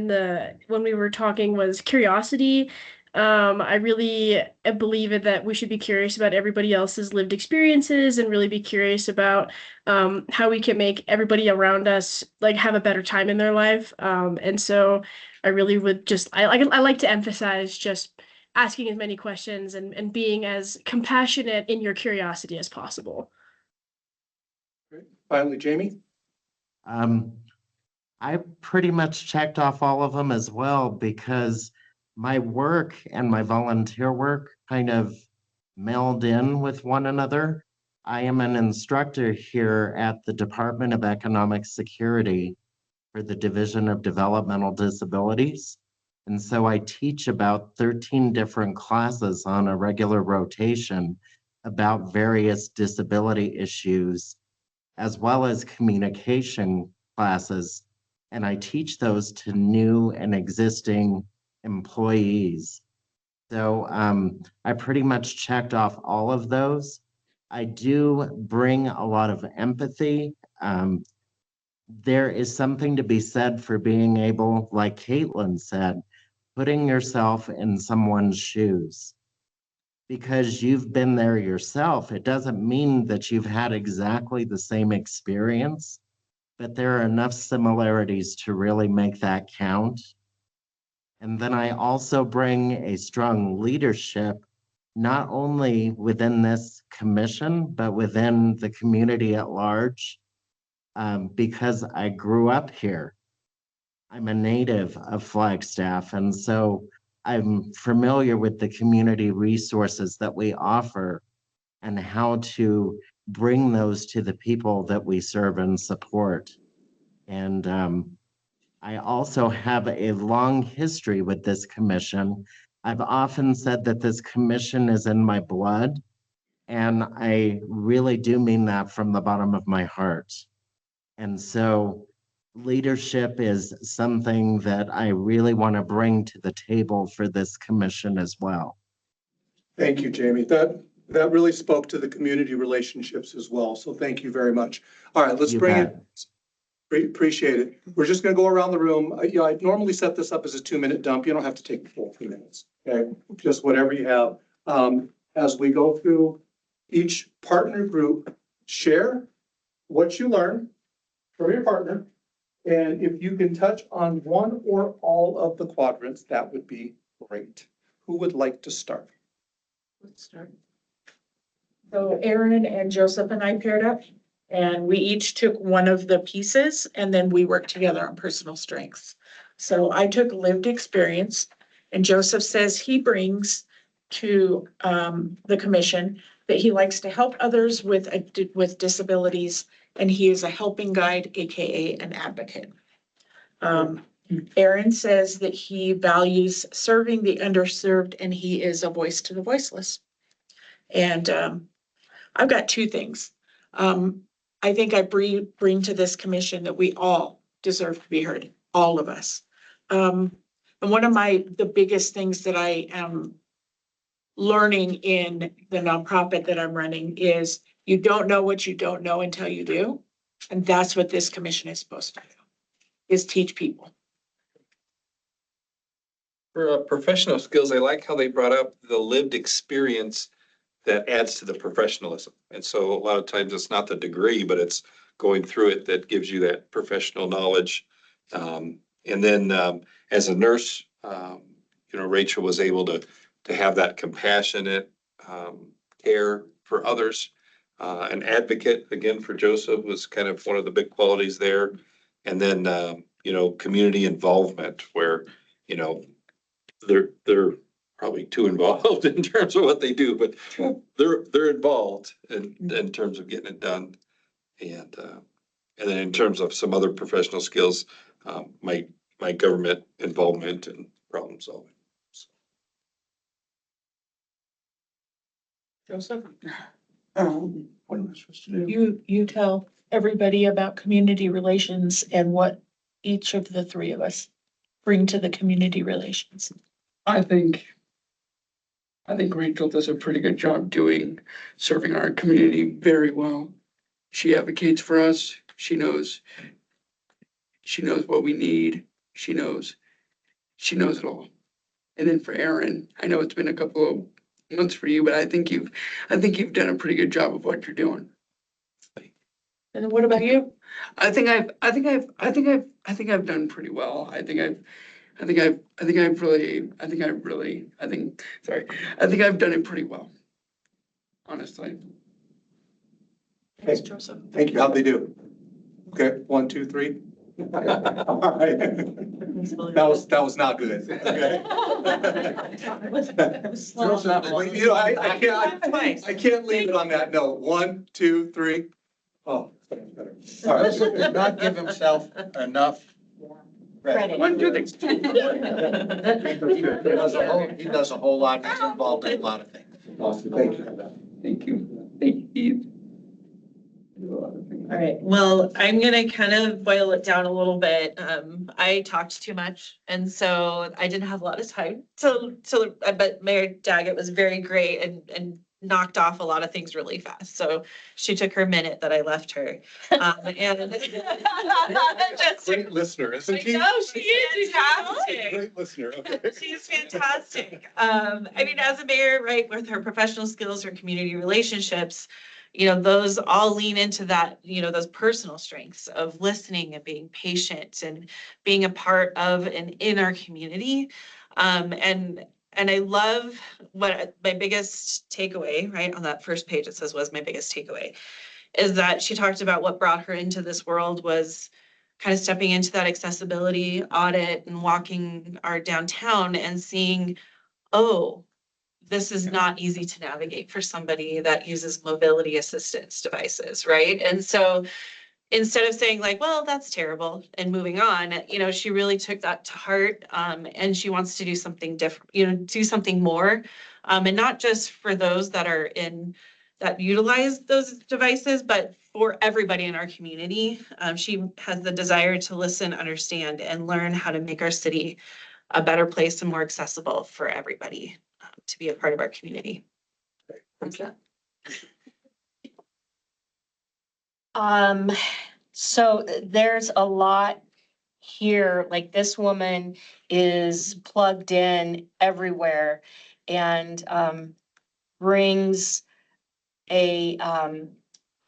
when we were talking was curiosity. I really believe it that we should be curious about everybody else's lived experiences and really be curious about how we can make everybody around us like have a better time in their life. And so I really would I like to emphasize just asking as many questions and being as compassionate in your curiosity as possible. Great. Finally, Jamie? Um, I pretty much checked off all of them as well because my work and my volunteer work kind of meld in with one another. I am an instructor here at the Department of Economic Security for the Division of Developmental Disabilities. And so I teach about 13 different classes on a regular rotation about various disability issues, as well as communication classes. And I teach those to new and existing employees. So I pretty much checked off all of those. I do bring a lot of empathy. There is something to be said for being able, like Caitlin said, putting yourself in someone's shoes. Because you've been there yourself, it doesn't mean that you've had exactly the same experience, but there are enough similarities to really make that count. And then I also bring a strong leadership, not only within this commission, but within the community at large, because I grew up here. I'm a native of Flagstaff, and so I'm familiar with the community resources that we offer and how to bring those to the people that we serve and support. And I also have a long history with this commission. I've often said that this commission is in my blood, and I really do mean that from the bottom of my heart. And so leadership is something that I really want to bring to the table for this commission as well. Thank you, Jamie. That really spoke to the community relationships as well. So thank you very much. All right, let's You bring bet. it. Appreciate it. We're just going to go around the room. I normally set this up as a 2-minute dump. You don't have to take the full 2 minutes. Okay, just whatever you have. As we go through each partner group, share what you learned from your partner. And if you can touch on one or all of the quadrants, that would be great. Who would like to start? Let's start. So Aaron and Joseph and I paired up, and we each took one of the pieces, and then we worked together on personal strengths. So I took lived experience, and Joseph says he brings to the commission that he likes to help others with disabilities, and he is a helping guide, AKA an advocate. Aaron says that he values serving the underserved, and he is a voice to the voiceless. And I've got two things. I think I bring to this commission that we all deserve to be heard, all of us. And one of the biggest things that I am learning in the nonprofit that I'm running is you don't know what you don't know until you do. And that's what this commission is supposed to do, is teach people. For professional skills, I like how they brought up the lived experience that adds to the professionalism. And so a lot of times it's not the degree, but it's going through it that gives you that professional knowledge. And then as a nurse, Rachel was able to have that compassionate care for others. An advocate, again, for Joseph was kind of one of the big qualities there. And then, community involvement where, they're probably too involved in terms of what they do, but they're involved in terms of getting it done. And then in terms of some other professional skills, my government involvement and problem solving. Joseph, What am I supposed to do? you tell everybody about community relations and what each of the three of us bring to the community relations. I think Rachel does a pretty good job serving our community very well. She advocates for us. She knows what we need. She knows it all. And then for Aaron, I know it's been a couple of months for you, but I think you've done a pretty good job of what you're doing. And what about you? I think I've done pretty well. I think I've done it pretty well. Honestly. Thanks, Joseph. Thank you. How'd they do? Okay, 1, 2, 3. All right. That was not good. Okay. You know, I can't leave it on that note. 1, 2, 3. Oh. Better. All right. Did not give himself enough credit. He does a whole lot. He's involved in a lot of things. Awesome. Thank you. Thank you. Thank you. All right, well, I'm gonna kind of boil it down a little bit. I talked too much, and so I didn't have a lot of time. But Mayor Daggett was very great and knocked off a lot of things really fast. So she took her minute that I left her. And just Great listener, isn't I she? know, she is fantastic. Great listener. Okay. She's fantastic. I mean, as a mayor, right, with her professional skills, her community relationships, you know, those all lean into that, you know, those personal strengths of listening and being patient and being a part of and in our community. And I love what my biggest takeaway, right, on that first page, it says was my biggest takeaway, is that she talked about what brought her into this world was kind of stepping into that accessibility audit and walking our downtown and seeing, oh, this is not easy to navigate for somebody that uses mobility assistance devices, right? And so instead of saying like, well, that's terrible and moving on, you know, she really took that to heart, and she wants to do something different, you know, do something more, and not just for those that are in that utilize those devices, but for everybody in our community. She has the desire to listen, understand, and learn how to make our city a better place and more accessible for everybody, to be a part of our community. That's that. So there's a lot here, like this woman is plugged in everywhere and brings a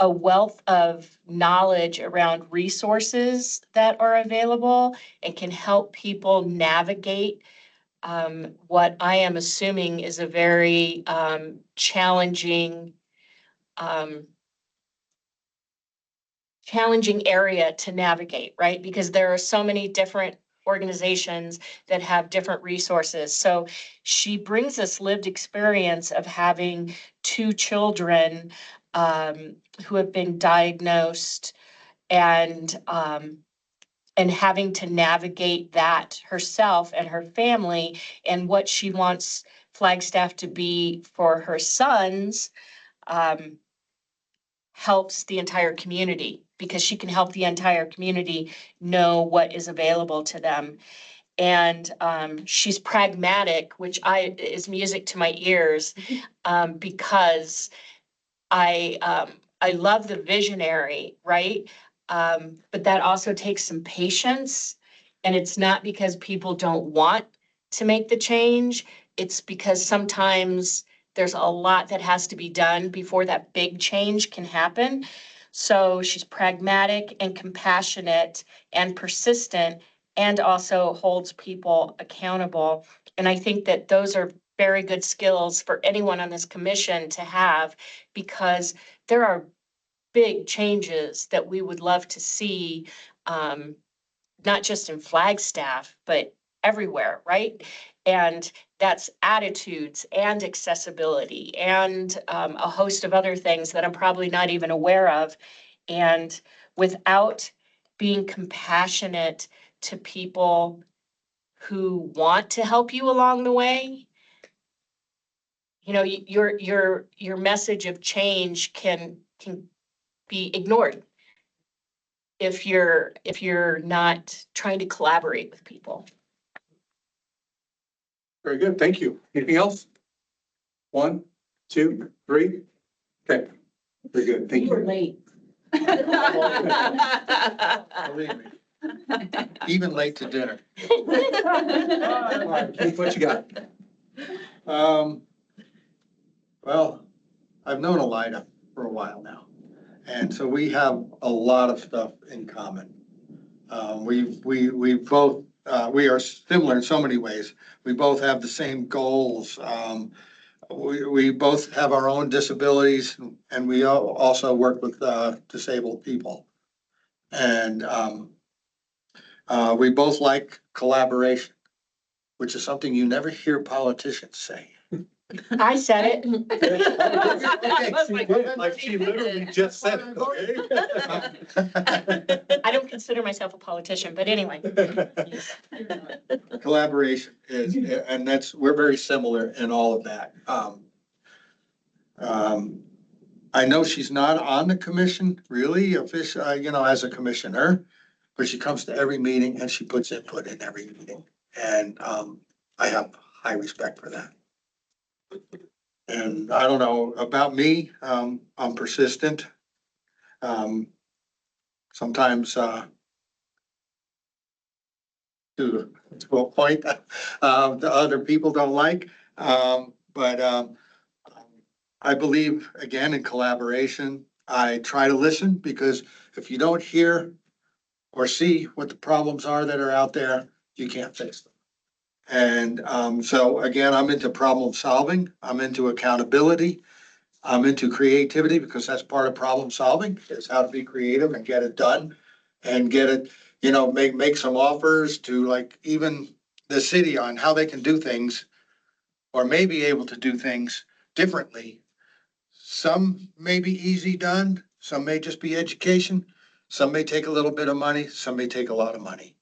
wealth of knowledge around resources that are available and can help people navigate what I am assuming is a very challenging area to navigate, right? Because there are so many different organizations that have different resources. So she brings this lived experience of having 2 children who have been diagnosed and having to navigate that herself and her family and what she wants Flagstaff to be for her sons. Helps the entire community because she can help the entire community know what is available to them. And she's pragmatic, which is music to my ears, because I love the visionary, right? But that also takes some patience. And it's not because people don't want to make the change. It's because sometimes there's a lot that has to be done before that big change can happen. So she's pragmatic and compassionate and persistent and also holds people accountable. And I think that those are very good skills for anyone on this commission to have because there are big changes that we would love to see, not just in Flagstaff, but everywhere, right? And that's attitudes and accessibility and a host of other things that I'm probably not even aware of. And without being compassionate to people who want to help you along the way, you know, your message of change can be ignored if you're not trying to collaborate with people. Very good. Thank you. Anything else? 1, 2, 3. Okay. Very good. Thank You were you. late. Believe me. Even late to dinner. All right, Keith, what you got? Well, I've known Elida for a while now. And so we have a lot of stuff in common. We both, we are similar in so many ways. We both have the same goals. We both have our own disabilities and we also work with disabled people. And We both like collaboration, which is something you never hear politicians say. I said it. Like she literally just said it, okay? I don't consider myself a politician, but anyway. Collaboration is, and we're very similar in all of that. I know she's not on the commission really official, as a commissioner, but she comes to every meeting and she puts input in every meeting. And, I have high respect for that. And I don't know about me, I'm persistent. Sometimes, to a point that the other people don't like. But I believe again in collaboration. I try to listen because if you don't hear or see what the problems are that are out there, you can't fix them. And so again, I'm into problem solving. I'm into accountability. I'm into creativity because that's part of problem solving is how to be creative and get it done and get it, make some offers to like even the city on how they can do things or may be able to do things differently. Some may be easy done, some may just be education, some may take a little bit of money, some may take a lot of money.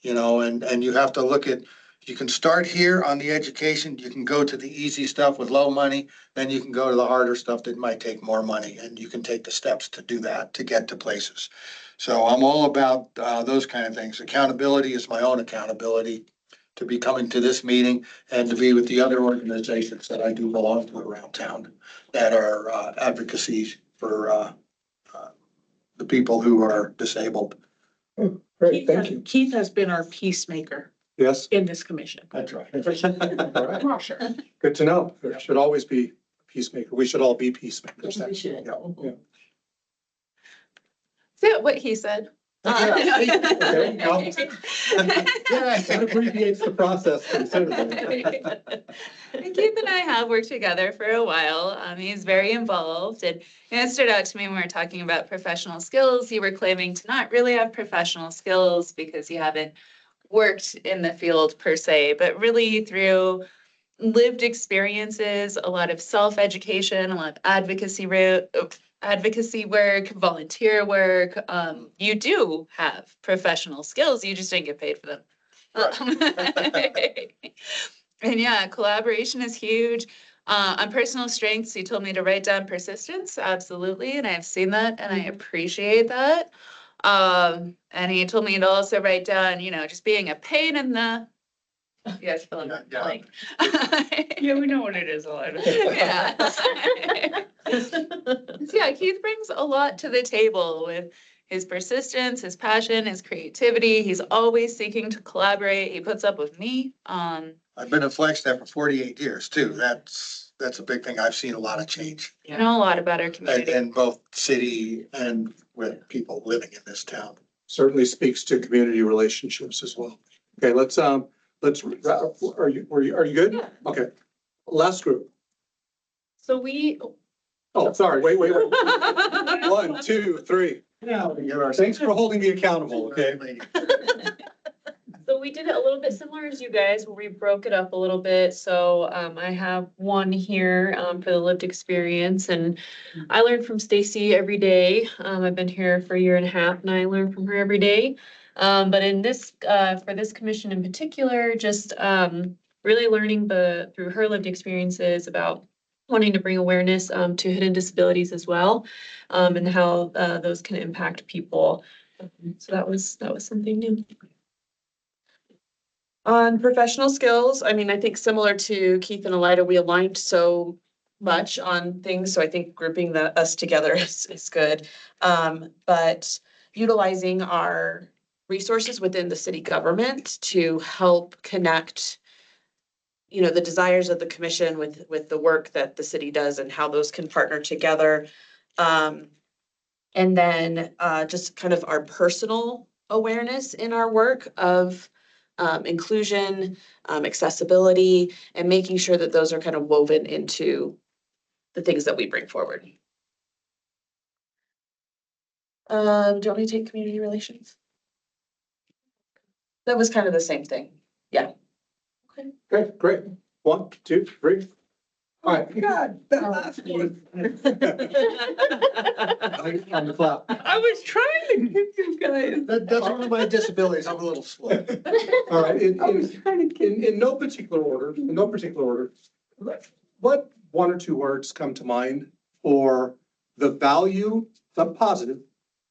And you have to look at, you can start here on the education, you can go to the easy stuff with low money, then you can go to the harder stuff that might take more money, and you can take the steps to do that, to get to places. So I'm all about those kind of things. Accountability is my own accountability to be coming to this meeting and to be with the other organizations that I do belong to around town that are advocacies for the people who are disabled. Great, thank you. Keith has been our peacemaker Yes, in this commission. That's right. all right. For sure. Good to know. There should always be a peacemaker. We should all be peacemakers. We should. Yeah, yeah. Is that what he said? Okay, well, that abbreviates the process considerably. Keith and I have worked together for a while. He's very involved, and it stood out to me when we were talking about professional skills. You were claiming to not really have professional skills because you haven't worked in the field per se, but really through lived experiences, a lot of self-education, a lot of advocacy work, volunteer work. You do have professional skills. You just didn't get paid for them. And yeah, collaboration is huge. On personal strengths, you told me to write down persistence. Absolutely. And I've seen that and I appreciate that. And he told me to also write down, just being a pain in the, you guys fill in the blank. Yeah, we know what it is a lot. Yeah. So yeah, Keith brings a lot to the table with his persistence, his passion, his creativity. He's always seeking to collaborate. He puts up with me. I've been in Flagstaff for 48 years too. That's a big thing. I've seen a lot of change You know a lot about our community. in both city and with people living in this town. Certainly speaks to community relationships as well. Okay, let's, are you good? Yeah. Okay, last group. So we. Oh, sorry, wait. 1, 2, 3. Thanks for holding me accountable, okay? So we did it a little bit similar as you guys, where we broke it up a little bit. So I have one here for the lived experience, and I learn from Stacy every day. I've been here for a year and a half, and I learn from her every day. But in this, for this commission in particular, just really learning through her lived experiences about wanting to bring awareness to hidden disabilities as well, and how those can impact people. So that was something new. On professional skills, I mean, I think similar to Keith and Elida, we aligned so much on things. So I think grouping us together is good. But utilizing our resources within the city government to help connect, the desires of the commission with the work that the city does and how those can partner together. And then just kind of our personal awareness in our work of inclusion, accessibility, and making sure that those are kind of woven into the things that we bring forward. Do you want me to take community relations? That was kind of the same thing. Okay, great. 1, 2, 3. All right. God, that last one. On the clock. I was trying to get you guys. That's one of my disabilities. I'm a little slow. All right, I was trying to get. in no particular order, what 1 or 2 words come to mind for the value, the positive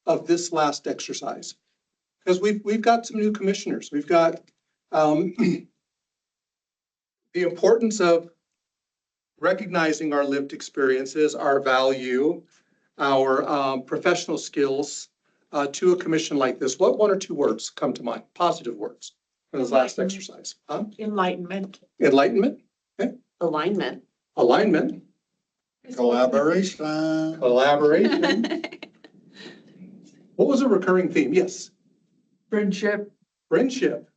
of this last exercise? Because we've got some new commissioners. We've got the importance of recognizing our lived experiences, our value, our professional skills to a commission like this. What 1 or 2 words come to mind? Positive words for this last exercise? Huh? Enlightenment, Enlightenment, alignment. alignment, Collaboration. collaboration. What was a recurring theme? Yes, Friendship. friendship.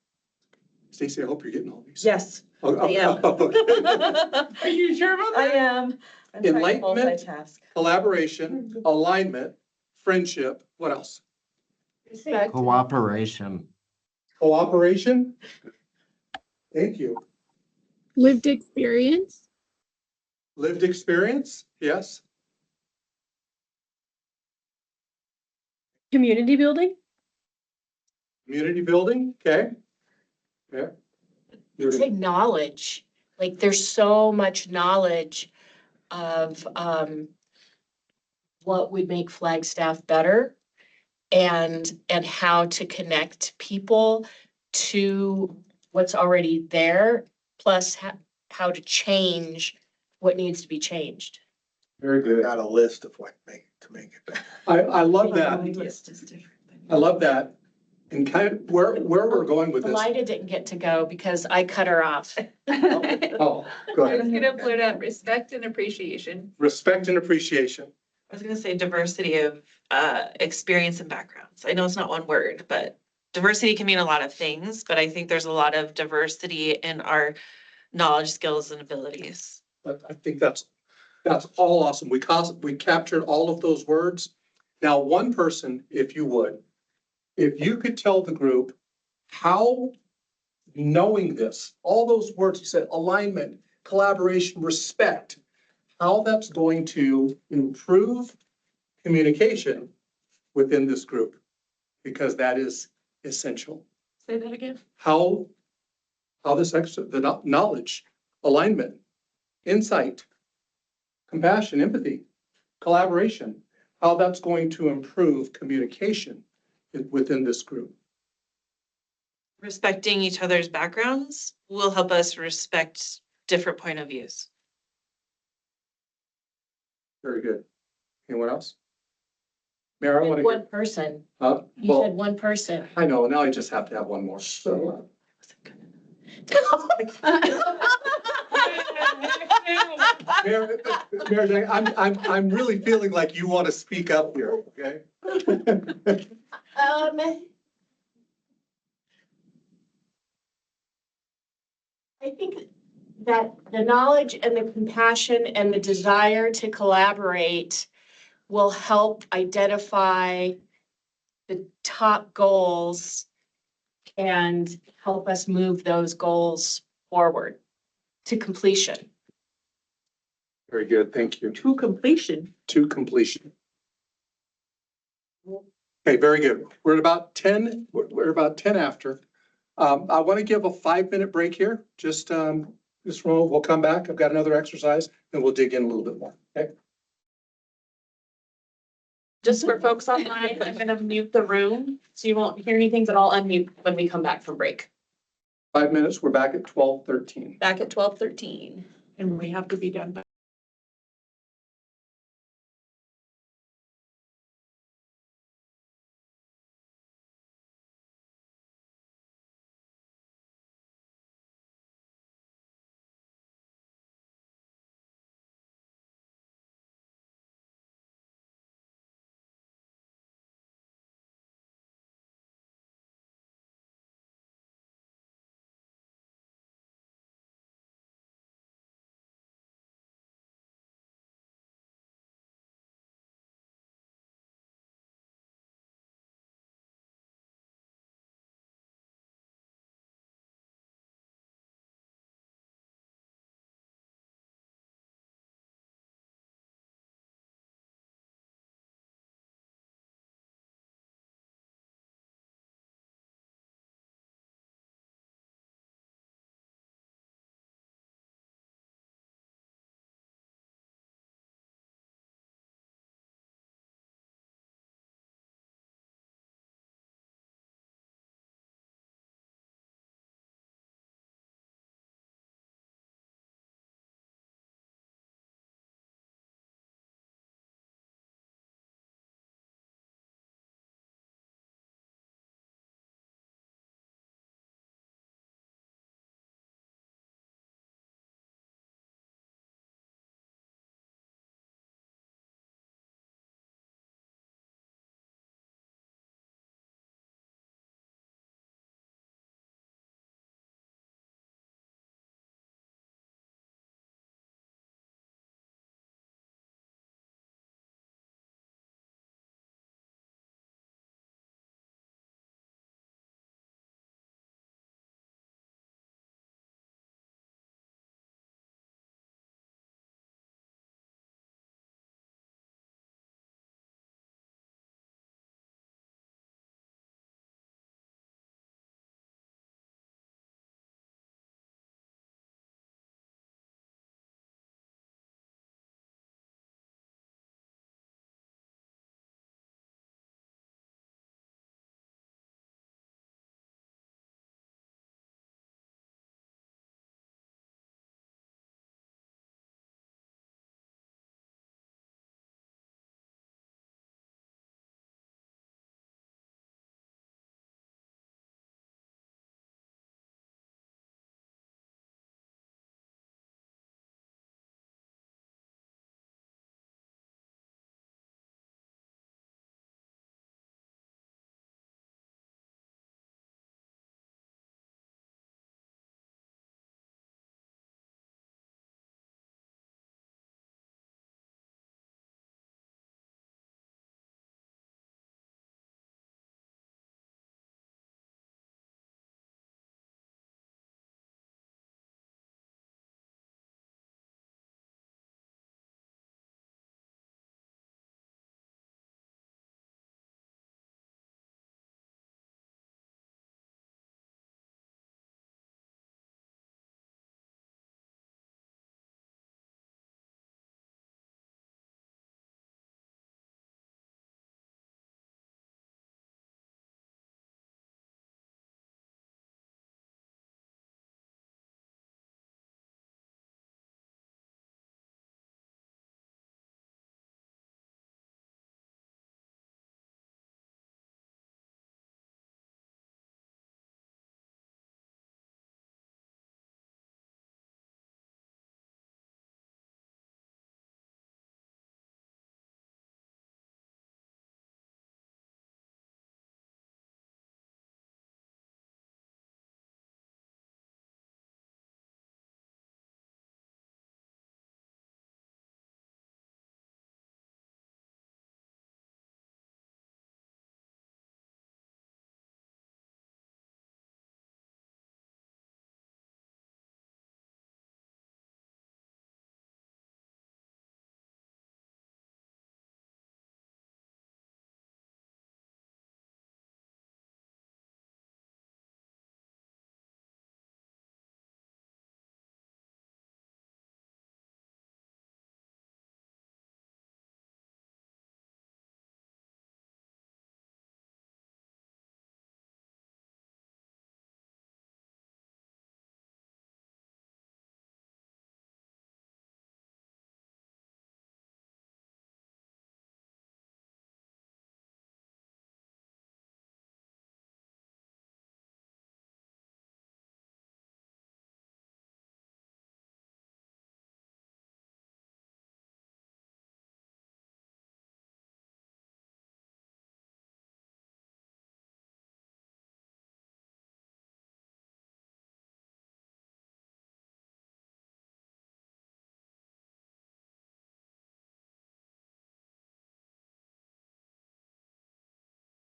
Stacy, I hope you're getting all these. Yes, Oh, I am. okay. Are you sure about I that? am. I'm trying to Enlightenment. multitask. Collaboration, alignment, friendship. What else? Respect. Cooperation. Cooperation. Thank you. Lived experience. Lived experience. Yes. Community building? Community building. Okay. Yeah. I'd say knowledge, like there's so much knowledge of what would make Flagstaff better and how to connect people to what's already there, plus how to change what needs to be changed. Very good. Got a list of what to make it better. I love that. My list is different. I love that. And kind of where we're going with this. Elida didn't get to go because I cut her off. Oh, go I was ahead. gonna put up respect and appreciation. Respect and appreciation. I was gonna say diversity of experience and backgrounds. I know it's not one word, but diversity can mean a lot of things, but I think there's a lot of diversity in our knowledge, skills, and abilities. But I think that's all awesome. We captured all of those words. Now, one person, if you would, if you could tell the group how knowing this, all those words you said, alignment, collaboration, respect, how that's going to improve communication within this group, because that is essential. Say that again. How this extra, the knowledge, alignment, insight, compassion, empathy, collaboration, how that's going to improve communication within this group. Respecting each other's backgrounds will help us respect different point of views. Very good. Anyone else? Mayor, I want to One person. hear, You said well, one person. I know, now I just have to have one more. So, Mayor, I'm really feeling like you want to speak up here, okay? I think that the knowledge and the compassion and the desire to collaborate will help identify the top goals and help us move those goals forward to completion. Very good, thank you. To completion. To completion. Okay, very good. We're at about 10, we're about 10 after. I want to give a 5-minute break here. Just we'll come back. I've got another exercise and we'll dig in a little bit more, okay? Just for folks online, I'm gonna mute the room, so you won't hear anything, but I'll unmute when we come back from break. 5 minutes, we're back at 12:13. Back at 12:13. And we have to be done by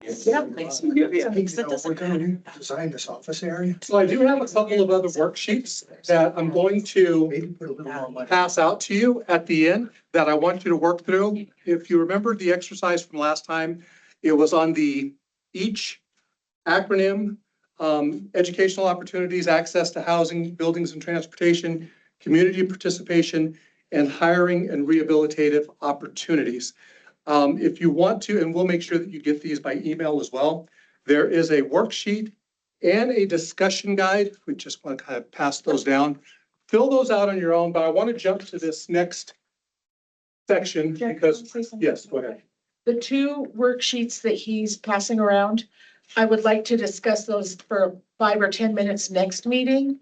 Yeah, please. We're gonna design this office area. So I do have a couple of other worksheets that I'm going to Maybe put a little more money. pass out to you at the end that I want you to work through. If you remember the exercise from last time, it was on each acronym, educational opportunities, access to housing, buildings and transportation, community participation, and hiring and rehabilitative opportunities. If you want to, and we'll make sure that you get these by email as well, there is a worksheet and a discussion guide. We just want to kind of pass those down. Fill those out on your own, but I want to jump to this next section because, yes, go ahead. The two worksheets that he's passing around, I would like to discuss those for 5 or 10 minutes next meeting,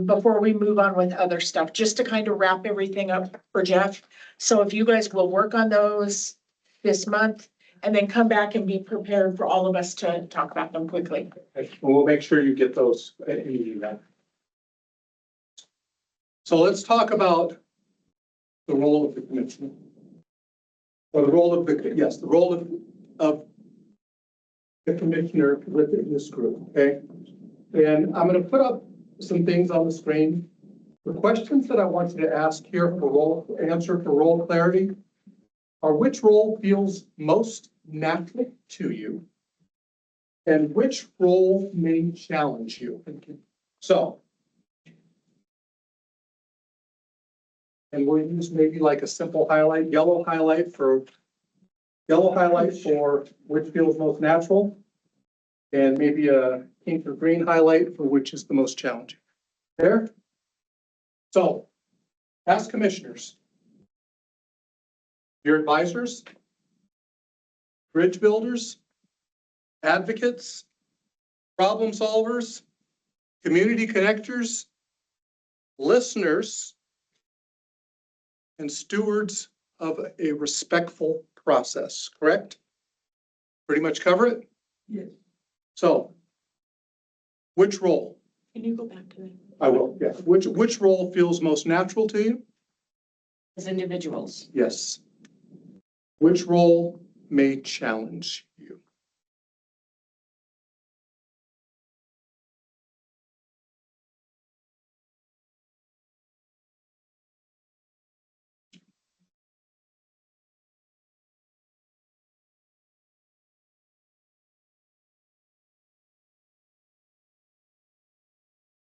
before we move on with other stuff, just to kind of wrap everything up for Jeff. So if you guys will work on those this month and then come back and be prepared for all of us to talk about them quickly. We'll make sure you get those in the email. So let's talk about the role of the commissioner. Or the role of the role of the commissioner within this group, okay? And I'm going to put up some things on the screen. The questions that I want you to ask here for role clarity are: which role feels most natural to you? And which role may challenge you? So, and we'll use maybe like a simple highlight, yellow highlight for which feels most natural, and maybe a pink or green highlight for which is the most challenging. There? So, as commissioners, your advisors, bridge builders, advocates, problem solvers, community connectors, listeners, and stewards of a respectful process, correct? Pretty much cover it? Yes. So, which role? Can you go back to that? I will, yeah. Which role feels most natural to you? As individuals. Yes. Which role may challenge you?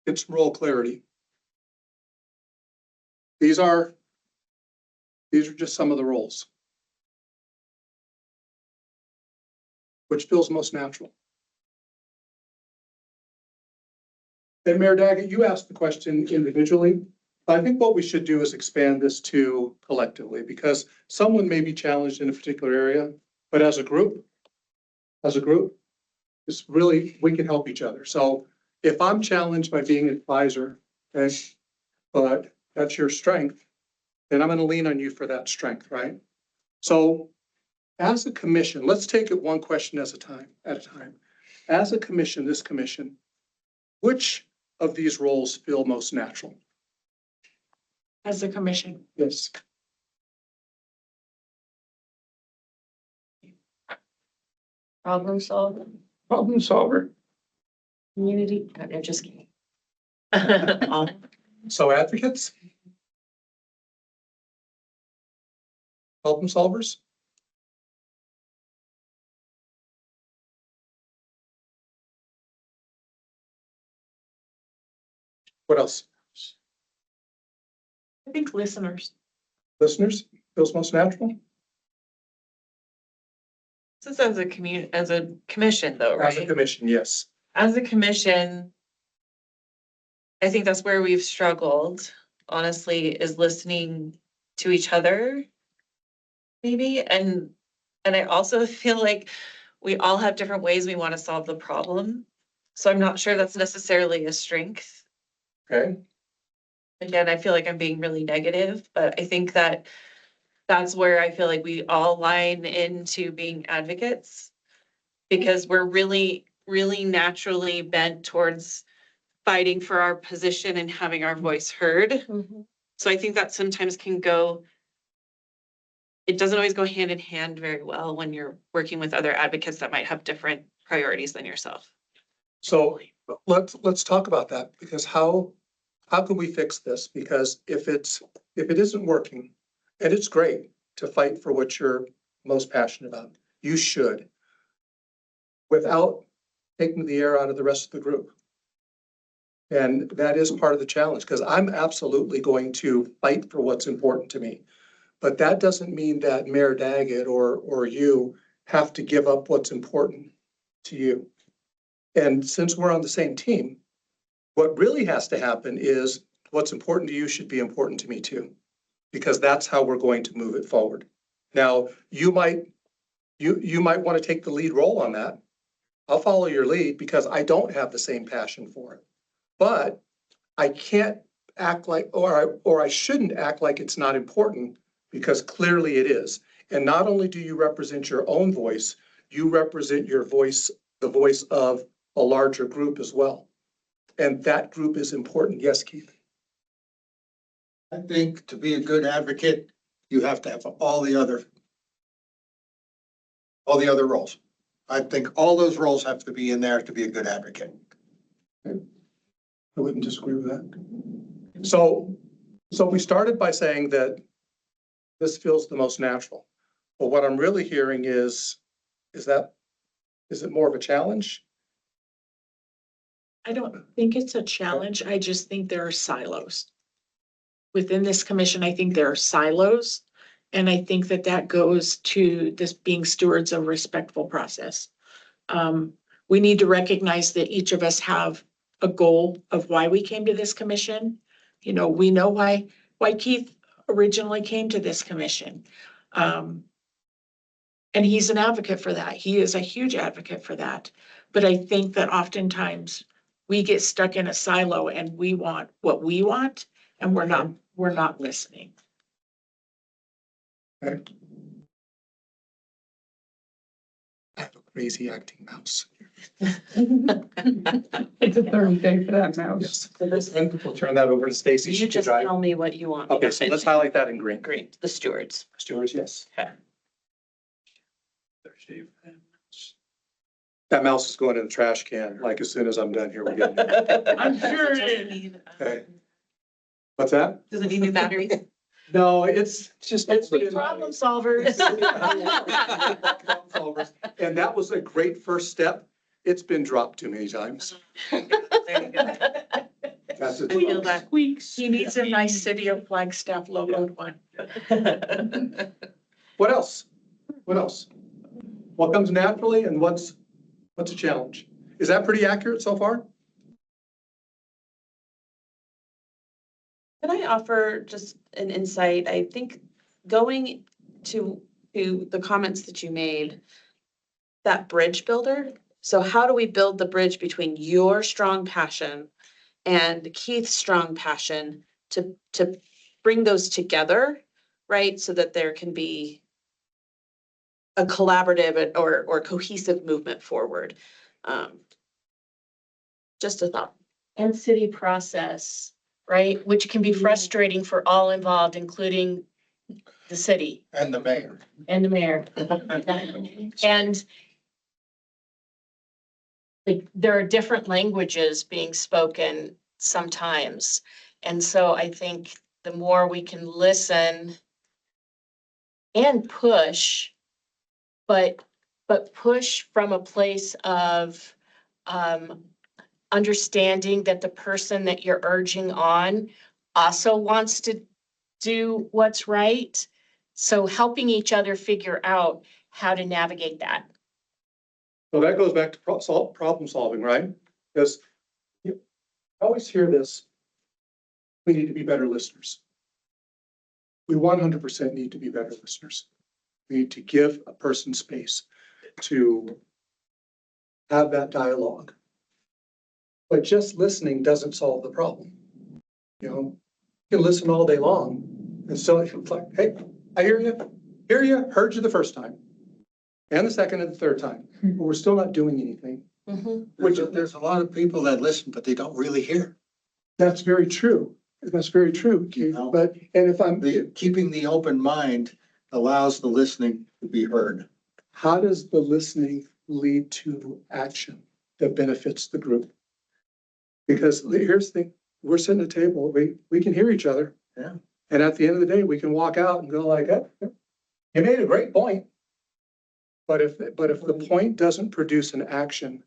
It's role clarity. These are just some of the roles. Which feels most natural? And Mayor Daggett, you asked the question individually. I think what we should do is expand this to collectively, because someone may be challenged in a particular area, but as a group, it's really, we can help each other. So if I'm challenged by being an advisor, okay, but that's your strength, then I'm going to lean on you for that strength, right? So as a commission, let's take it one question at a time. As a commission, this commission, which of these roles feel most natural? As a commission. Yes. Problem solver. Problem solver. Community, no, just kidding. So advocates? Problem solvers? What else? I think listeners. Listeners feels most natural? This is as a commission though, As a right? commission, yes. As a commission, I think that's where we've struggled, honestly, is listening to each other. Maybe, and I also feel like we all have different ways we want to solve the problem. So I'm not sure that's necessarily a strength. Okay. Again, I feel like I'm being really negative, but I think that's where I feel like we all line into being advocates. Because we're really, really naturally bent towards fighting for our position and having our voice heard. So I think that sometimes can go it doesn't always go hand in hand very well when you're working with other advocates that might have different priorities than yourself. So let's talk about that, because how can we fix this? Because if it isn't working, and it's great to fight for what you're most passionate about, you should, without taking the air out of the rest of the group. And that is part of the challenge, because I'm absolutely going to fight for what's important to me. But that doesn't mean that Mayor Daggett or you have to give up what's important to you. And since we're on the same team, what really has to happen is what's important to you should be important to me too, because that's how we're going to move it forward. Now, you might want to take the lead role on that. I'll follow your lead because I don't have the same passion for it. But I can't act like, or I shouldn't act like it's not important, because clearly it is. And not only do you represent your own voice, you represent your voice, the voice of a larger group as well. And that group is important. Yes, Keith. I think to be a good advocate, you have to have all the other roles. I think all those roles have to be in there to be a good advocate. I wouldn't disagree with that. So we started by saying that this feels the most natural. But what I'm really hearing is it more of a challenge? I don't think it's a challenge. I just think there are silos. Within this commission, I think there are silos. And I think that goes to this being stewards of a respectful process. We need to recognize that each of us have a goal of why we came to this commission. You know, we know why Keith originally came to this commission. And he's an advocate for that. He is a huge advocate for that. But I think that oftentimes we get stuck in a silo and we want what we want, and we're not listening. Okay. I have a crazy acting mouse. It's a third day for that mouse. Yes. And we'll turn that over to Stacy. You just tell me what you want. Okay, so let's highlight that in green. Green, the stewards. Stewards, yes. Okay. That mouse is going in the trash can, like as soon as I'm done here. We're getting it. I'm sure it is. Okay. What's that? Does it need new batteries? No, it's just. Let's be problem solvers. And that was a great first step. It's been dropped too many times. There you go. That's it. Feel that squeaks. He needs a nice City of Flagstaff logoed one. What else? What else? What comes naturally and what's a challenge? Is that pretty accurate so far? Can I offer just an insight? I think going to the comments that you made, that bridge builder. So how do we build the bridge between your strong passion and Keith's strong passion to bring those together, right? So that there can be a collaborative or cohesive movement forward. Just a thought. And city process, right? Which can be frustrating for all involved, including the city And the mayor. and the mayor. And like, there are different languages being spoken sometimes. And so I think the more we can listen and push, but push from a place of understanding that the person that you're urging on also wants to do what's right. So helping each other figure out how to navigate that. Well, that goes back to problem solving, right? Because I always hear this. We need to be better listeners. We 100% need to be better listeners. We need to give a person space to have that dialogue. But just listening doesn't solve the problem. You know, you can listen all day long and still it's like, hey, I hear you, heard you the first time. And the second and the third time, but we're still not doing anything. There's a lot of people that listen, but they don't really hear. That's very true. That's very true, Keith. know? But, and if I'm, Keeping the open mind allows the listening to be heard. How does the listening lead to action that benefits the group? Because here's the thing, we're sitting at a table, we can hear each other. Yeah. And at the end of the day, we can walk out and go like, "Oh, you made a great point." But if the point doesn't produce an action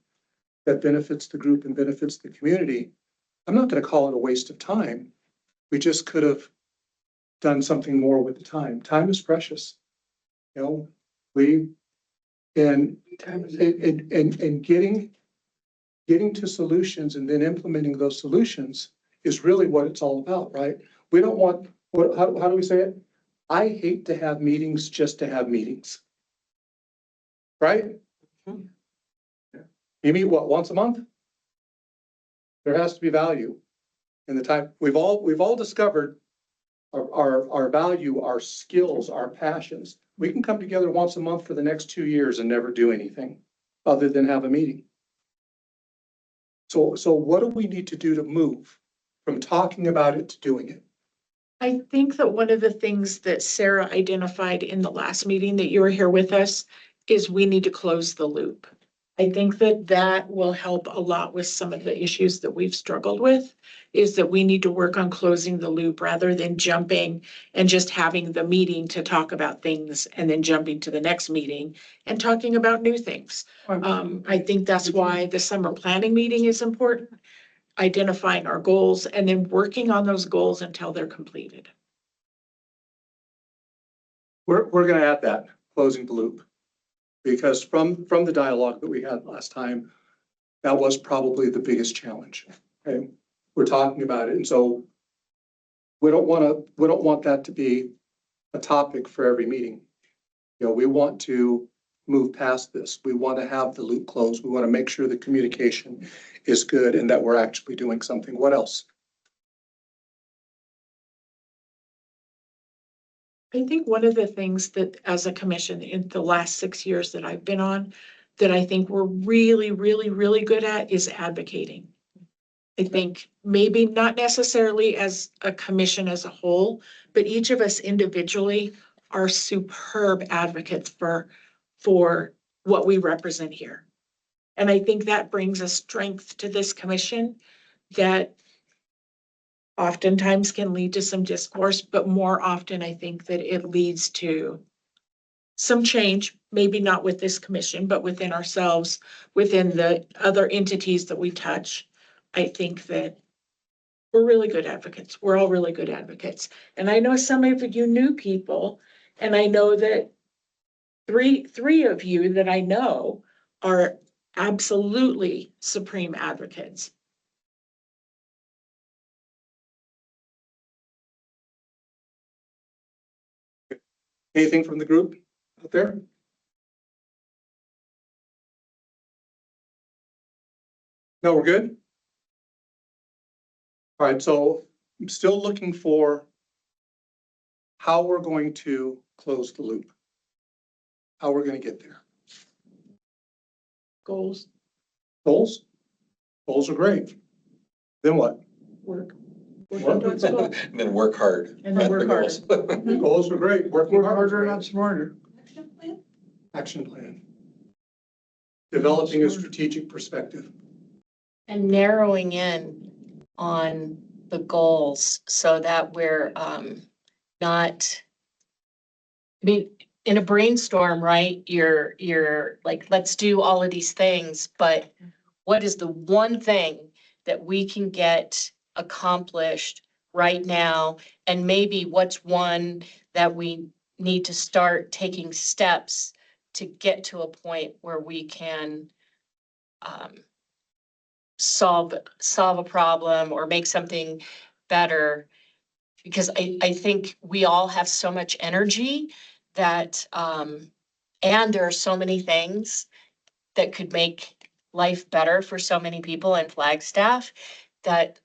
that benefits the group and benefits the community, I'm not gonna call it a waste of time. We just could have done something more with the time. Time is precious. You know, and getting to solutions and then implementing those solutions is really what it's all about, right? We don't want, how do we say it? I hate to have meetings just to have meetings. Right? You meet what, once a month? There has to be value in the time. We've all discovered our value, our skills, our passions. We can come together once a month for the next 2 years and never do anything other than have a meeting. So what do we need to do to move from talking about it to doing it? I think that one of the things that Sarah identified in the last meeting that you were here with us is we need to close the loop. I think that that will help a lot with some of the issues that we've struggled with, is that we need to work on closing the loop rather than jumping and just having the meeting to talk about things and then jumping to the next meeting and talking about new things. I think that's why the summer planning meeting is important, identifying our goals and then working on those goals until they're completed. We're gonna add that, closing the loop. Because from the dialogue that we had last time, that was probably the biggest challenge. Okay, we're talking about it, and so we don't want that to be a topic for every meeting. You know, we want to move past this. We want to have the loop closed. We want to make sure the communication is good and that we're actually doing something. What else? I think one of the things that as a commission in the last 6 years that I've been on, that I think we're really, really, really good at is advocating. I think maybe not necessarily as a commission as a whole, but each of us individually are superb advocates for what we represent here. And I think that brings a strength to this commission that oftentimes can lead to some discourse, but more often I think that it leads to some change, maybe not with this commission, but within ourselves, within the other entities that we touch. I think that we're really good advocates. We're all really good advocates. And I know some of you new people, and I know that three of you that I know are absolutely supreme advocates. Anything from the group out there? No, we're good? All right, so I'm still looking for how we're going to close the loop. How we're going to get there. Goals, Goals? Goals are great. Then what? work. Work. Towards goals. And then work hard. And then at work the goals. Goals are great. Working Work hard is harder, great. not smarter. Action plan. Developing a strategic perspective. And narrowing in on the goals so that we're not, I mean, in a brainstorm, right? You're like, let's do all of these things, but what is the one thing that we can get accomplished right now? And maybe what's one that we need to start taking steps to get to a point where we can solve a problem or make something better. Because I think we all have so much energy that, and there are so many things that could make life better for so many people in Flagstaff that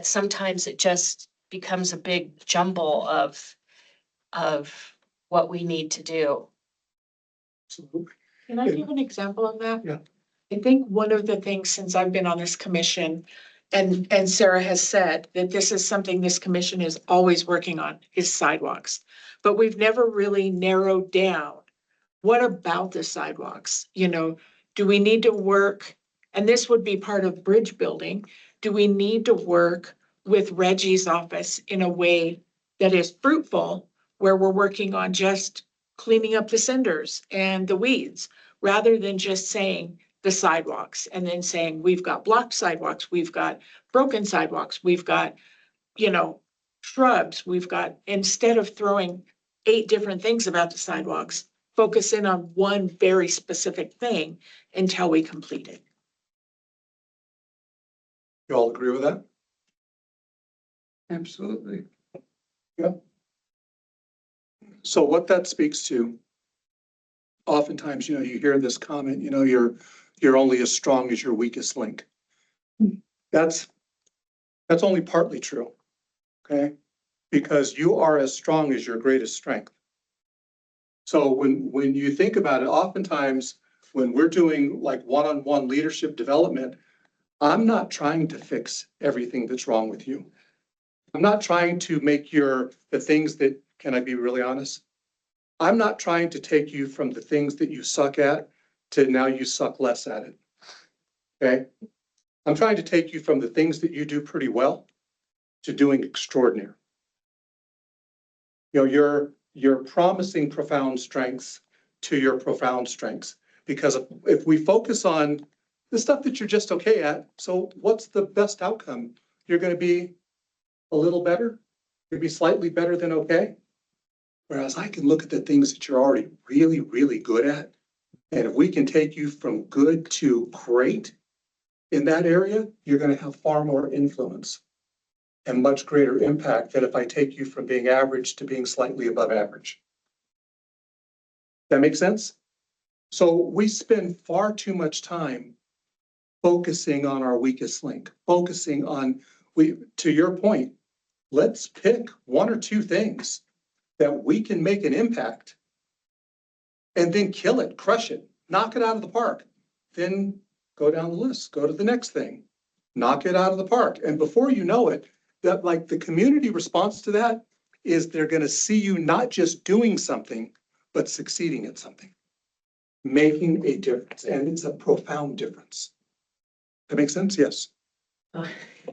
sometimes it just becomes a big jumble of what we need to do. Absolutely. Can I give an example of that? Yeah. I think one of the things since I've been on this commission and Sarah has said that this is something this commission is always working on, is sidewalks. But we've never really narrowed down, what about the sidewalks? You know, do we need to work, and this would be part of bridge building, do we need to work with Reggie's office in a way that is fruitful, where we're working on just cleaning up the cinders and the weeds, rather than just saying the sidewalks and then saying, we've got blocked sidewalks, we've got broken sidewalks, we've got, you know, shrubs, we've got, instead of throwing 8 different things about the sidewalks, focus in on one very specific thing until we complete it. You all agree with that? Absolutely. So what that speaks to, oftentimes, you know, you hear this comment, you know, you're only as strong as your weakest link. That's only partly true, okay? Because you are as strong as your greatest strength. So when you think about it, oftentimes when we're doing like one-on-one leadership development, I'm not trying to fix everything that's wrong with you. I'm not trying to make the things that, can I be really honest? I'm not trying to take you from the things that you suck at to now you suck less at it. Okay? I'm trying to take you from the things that you do pretty well to doing extraordinary. You know, you're promising profound strengths to your profound strengths. Because if we focus on the stuff that you're just okay at, so what's the best outcome? You're going to be a little better. You'll be slightly better than okay. Whereas I can look at the things that you're already really, really good at. And if we can take you from good to great in that area, you're going to have far more influence and much greater impact than if I take you from being average to being slightly above average. That makes sense? So we spend far too much time focusing on our weakest link, focusing on, to your point, let's pick 1 or 2 things that we can make an impact and then kill it, crush it, knock it out of the park. Then go down the list, go to the next thing, knock it out of the park. And before you know it, that like the community response to that is they're going to see you not just doing something, but succeeding at something, making a difference. And it's a profound difference. That makes sense? Yes.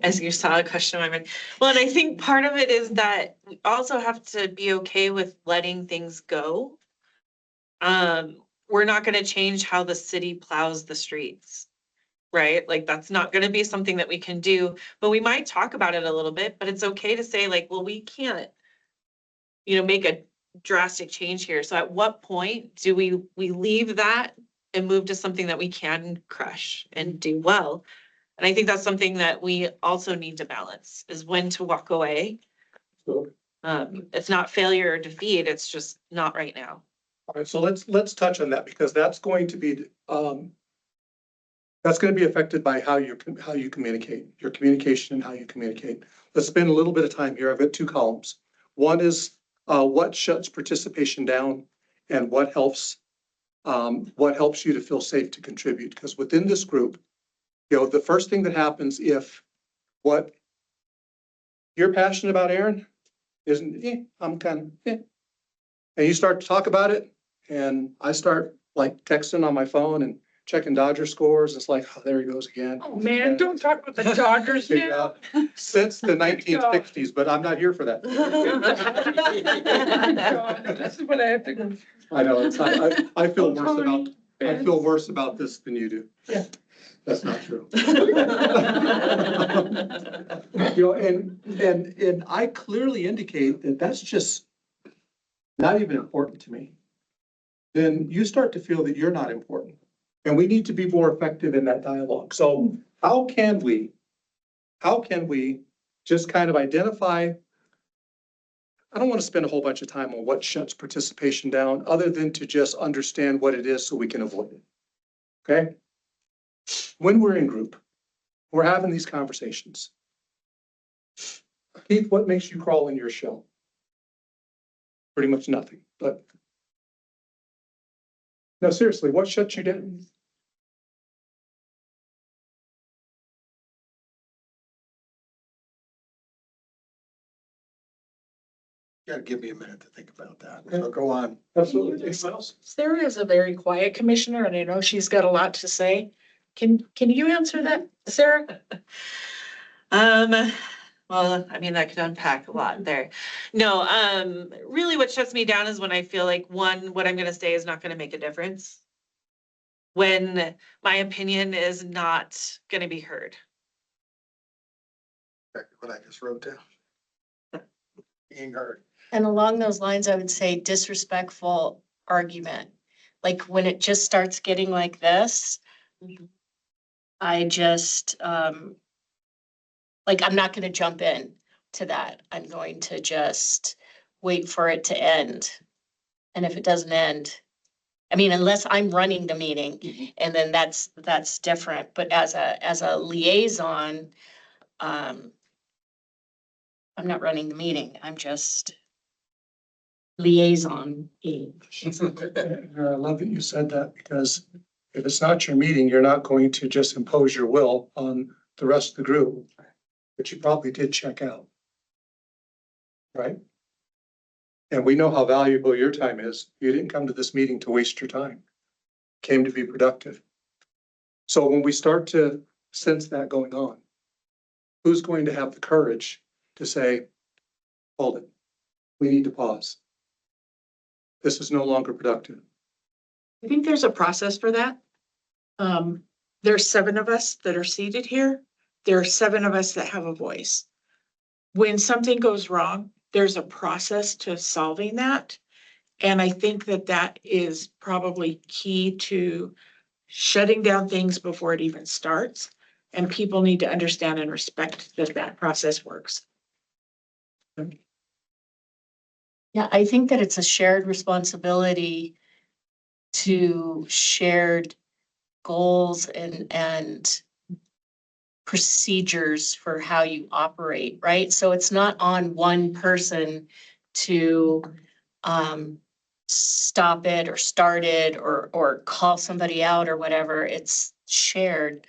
As you saw a question in my mind. Well, and I think part of it is that we also have to be okay with letting things go. We're not gonna change how the city plows the streets, right? Like, that's not gonna be something that we can do, but we might talk about it a little bit, but it's okay to say like, well, we can't, you know, make a drastic change here. So at what point do we leave that and move to something that we can crush and do well? And I think that's something that we also need to balance, is when to walk away. It's not failure or defeat, it's just not right now. All right, so let's touch on that because that's going to be affected by how you communicate, your communication and how you communicate. Let's spend a little bit of time here. I've got 2 columns. One is what shuts participation down and what helps you to feel safe to contribute. Because within this group, you know, the first thing that happens if what you're passionate about, Aaron, isn't, I'm kind of, and you start to talk about it, and I start like texting on my phone and checking Dodger scores. It's like, oh, there he goes again. Oh, man, don't talk about the Dodgers now. Since the 1960s, but I'm not here for that. This is what I have to go through. I know, I feel worse about this than you do. Yeah. That's not true. You know, and I clearly indicate that that's just not even important to me. Then you start to feel that you're not important. And we need to be more effective in that dialogue. So how can we just kind of identify, I don't want to spend a whole bunch of time on what shuts participation down, other than to just understand what it is so we can avoid it. Okay? When we're in group, we're having these conversations. Keith, what makes you crawl in your shell? Pretty much nothing, but no, seriously, what shuts you down? gotta give me a minute to think about that. So go on. Absolutely. Anyone else? Sarah is a very quiet commissioner and I know she's got a lot to say. Can you answer that, Sarah? Well, I mean, that could unpack a lot there. No, really what shuts me down is when I feel like what I'm gonna say is not gonna make a difference. When my opinion is not gonna be heard. Exactly what I just wrote down. Being heard. And along those lines, I would say disrespectful argument. Like when it just starts getting like this, I just, like, I'm not gonna jump in to that. I'm going to just wait for it to end. And if it doesn't end, I mean, unless I'm running the meeting, and then that's different. But as a liaison, I'm not running the meeting. I'm just liaison. I love that you said that, because if it's not your meeting, you're not going to just impose your will on the rest of the group. But you probably did check out. Right? And we know how valuable your time is. You didn't come to this meeting to waste your time. Came to be productive. So when we start to sense that going on, who's going to have the courage to say, hold it, we need to pause. This is no longer productive. I think there's a process for that. There's 7 of us that are seated here. There are 7 of us that have a voice. When something goes wrong, there's a process to solving that. And I think that is probably key to shutting down things before it even starts. And people need to understand and respect that process works. Yeah, I think that it's a shared responsibility to shared goals and procedures for how you operate, right? So it's not on one person to stop it or start it or call somebody out or whatever. It's shared.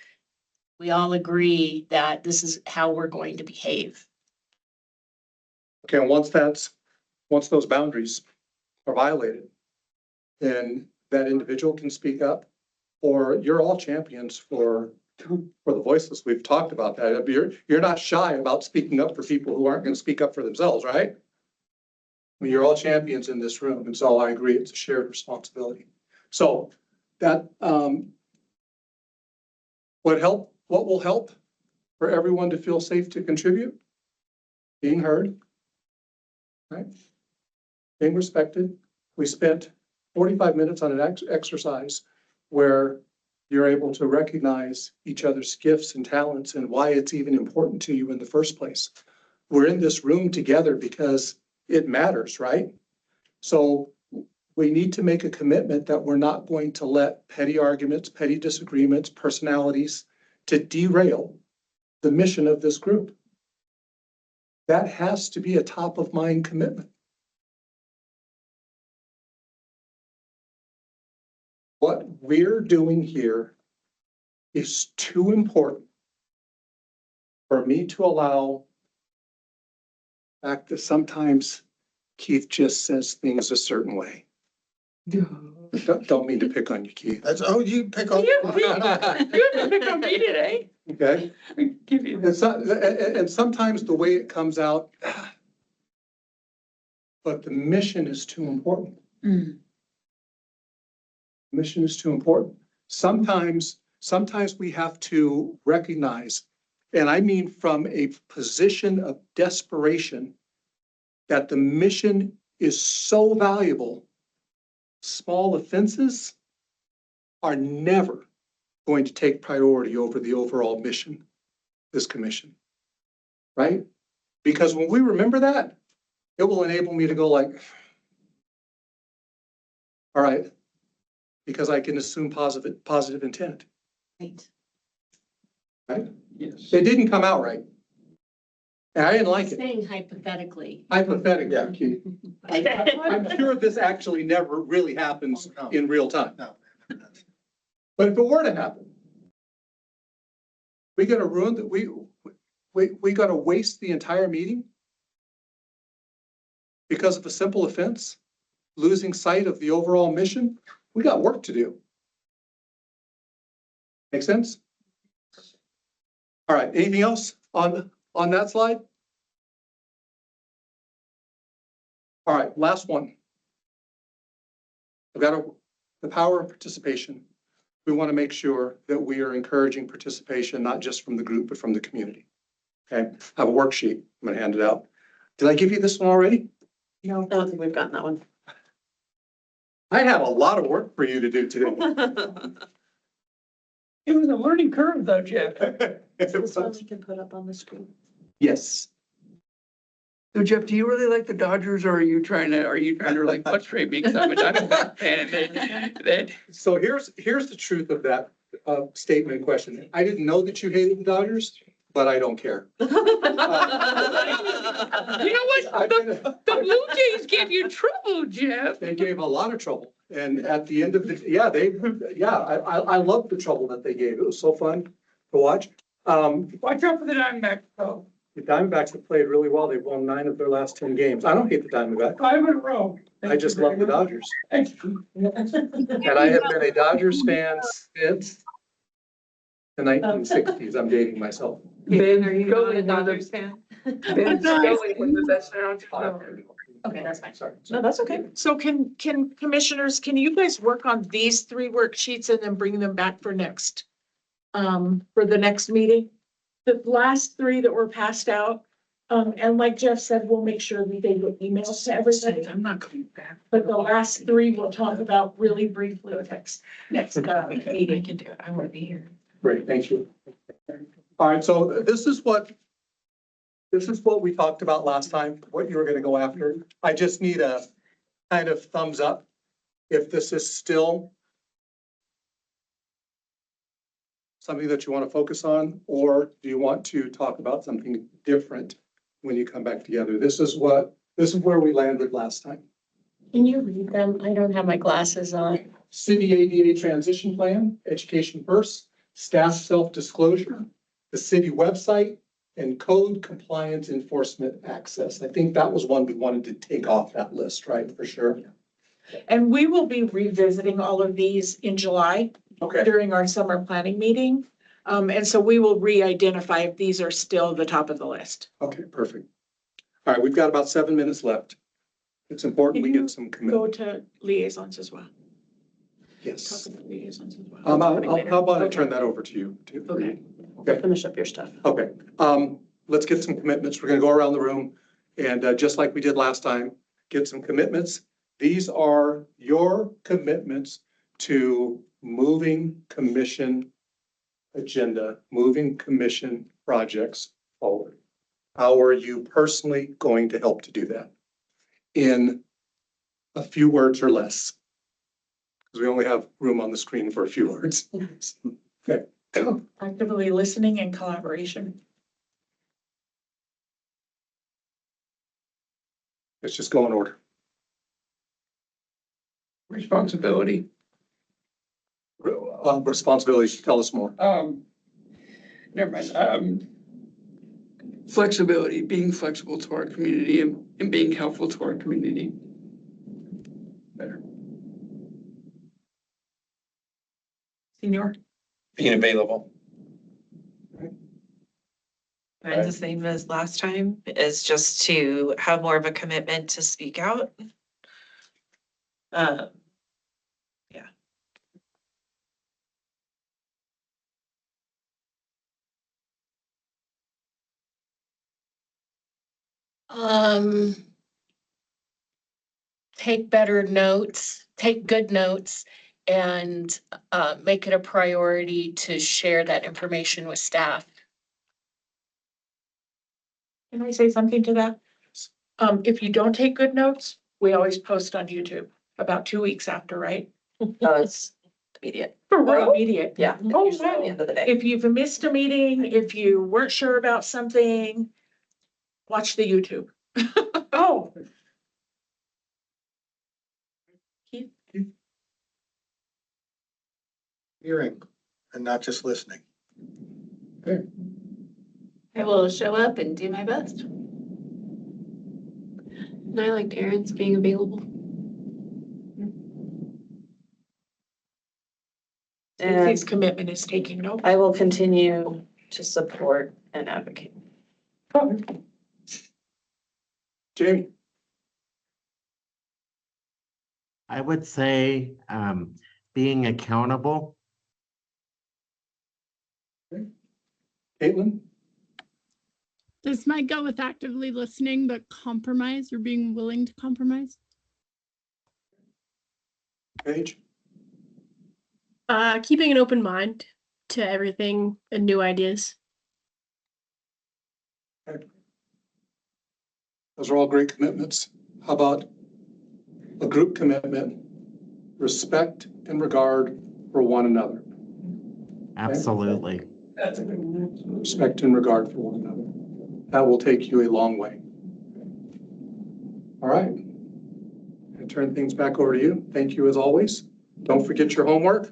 We all agree that this is how we're going to behave. Okay, and once those boundaries are violated, then that individual can speak up, or you're all champions for the voiceless. We've talked about that. You're not shy about speaking up for people who aren't going to speak up for themselves, right? I mean, you're all champions in this room, and so I agree, it's a shared responsibility. So that what will help for everyone to feel safe to contribute? Being heard, right? Being respected. We spent 45 minutes on an exercise where you're able to recognize each other's gifts and talents and why it's even important to you in the first place. We're in this room together because it matters, right? So we need to make a commitment that we're not going to let petty arguments, petty disagreements, personalities to derail the mission of this group. That has to be a top of mind commitment. What we're doing here is too important for me to allow fact that sometimes Keith just says things a certain way. Don't mean to pick on you, Keith. That's, oh, you pick on. You have to pick on me today. Okay? Give you And sometimes the way it comes out, but the mission is too important. Mission is too important. Sometimes we have to recognize, and I mean from a position of desperation, that the mission is so valuable. Small offenses are never going to take priority over the overall mission, this commission, right? Because when we remember that, it will enable me to go like, all right, because I can assume positive intent. Right. Right? Yes. It didn't come out right. And I didn't like it. Saying hypothetically. Hypothetically, Keith. I'm sure this actually never really happens in real time. No. But if it were to happen, we gotta ruin that, we gotta waste the entire meeting because of a simple offense, losing sight of the overall mission, we got work to do. Make sense? All right, anything else on that slide? All right, last one. I've got the power of participation. We want to make sure that we are encouraging participation, not just from the group, but from the community. Okay, I have a worksheet. I'm gonna hand it out. Did I give you this one already? No, I don't think we've gotten that one. I have a lot of work for you to do today. It was a learning curve though, Jeff. This one we can put up on the screen. Yes. So Jeff, do you really like the Dodgers or are you trying to like frustrate me? Cause I'm a Diamondback fan and then. So here's the truth of that statement and question. I didn't know that you hated the Dodgers, but I don't care. You know what? The Blue Jays gave you trouble, Jeff. They gave a lot of trouble. And at the end of the, I loved the trouble that they gave. It was so fun to watch. Watch out for the Diamondbacks though. The Diamondbacks have played really well. They've won 9 of their last 10 games. I don't hate the Diamondbacks. 5 in a row. I just love the Dodgers. Thank you. And I have been a Dodgers fan since the 1960s. I'm dating myself. Ben, Are you go not a with Dodgers fan? Ben Scully was the best announcer. Okay, that's fine. Sorry. No, that's okay. So can commissioners, can you guys work on these 3 worksheets and then bring them back for the next meeting? The last 3 that were passed out, and like Jeff said, we'll make sure that they get emails to everybody. I'm not coming back. But the last 3 we'll talk about really briefly next meeting. can do it. I want to be here. Great, thank you. All right, so this is what we talked about last time, what you were gonna go after. I just need a kind of thumbs up if this is still something that you want to focus on, or do you want to talk about something different when you come back together? This is where we landed last time. Can you read them? I don't have my glasses on. City ADA transition plan, education first, staff self-disclosure, the city website, and code compliance enforcement access. I think that was one we wanted to take off that list, right, for sure? And we will be revisiting all of these in July Okay, during our summer planning meeting. And so we will re-identify if these are still the top of the list. okay, perfect. All right, we've got about 7 minutes left. It's important we get some Go commitment. to liaisons as well. Yes. Talk about liaisons as well. How about I turn that over to you? Okay. Okay. Finish up your stuff. Okay, let's get some commitments. We're gonna go around the room and just like we did last time, get some commitments. These are your commitments to moving commission agenda, moving commission projects forward. How are you personally going to help to do that? In a few words or less. Because we only have room on the screen for a few words. Okay. Actively listening and collaboration. Let's just go in order. Responsibility. Responsibilities, tell us more. Never mind. Flexibility, being flexible to our community and being helpful to our community. Better. Senior. Being available. Mine's the same as last time, is just to have more of a commitment to speak out. Yeah. Take better notes, take good notes, and make it a priority to share that information with staff. Can I say something to that? If you don't take good notes, we always post on YouTube about 2 weeks after, right? It's immediate. For real? Immediate. Yeah. Oh, Usually at the wow. end of the day. If you've missed a meeting, if you weren't sure about something, watch the YouTube. Oh. Hearing and not just listening. I will show up and do my best. And I liked Aaron's being available. His And commitment is taking note. I will continue to support and advocate. Jamie? I would say, being accountable. Caitlin? This might go with actively listening, but compromise or being willing to compromise. Paige? Keeping an open mind to everything and new ideas. Those are all great commitments. How about a group commitment? Respect and regard for one another. Absolutely. That's a good one. Respect and regard for one another. That will take you a long way. All right. I turn things back over to you. Thank you as always. Don't forget your homework.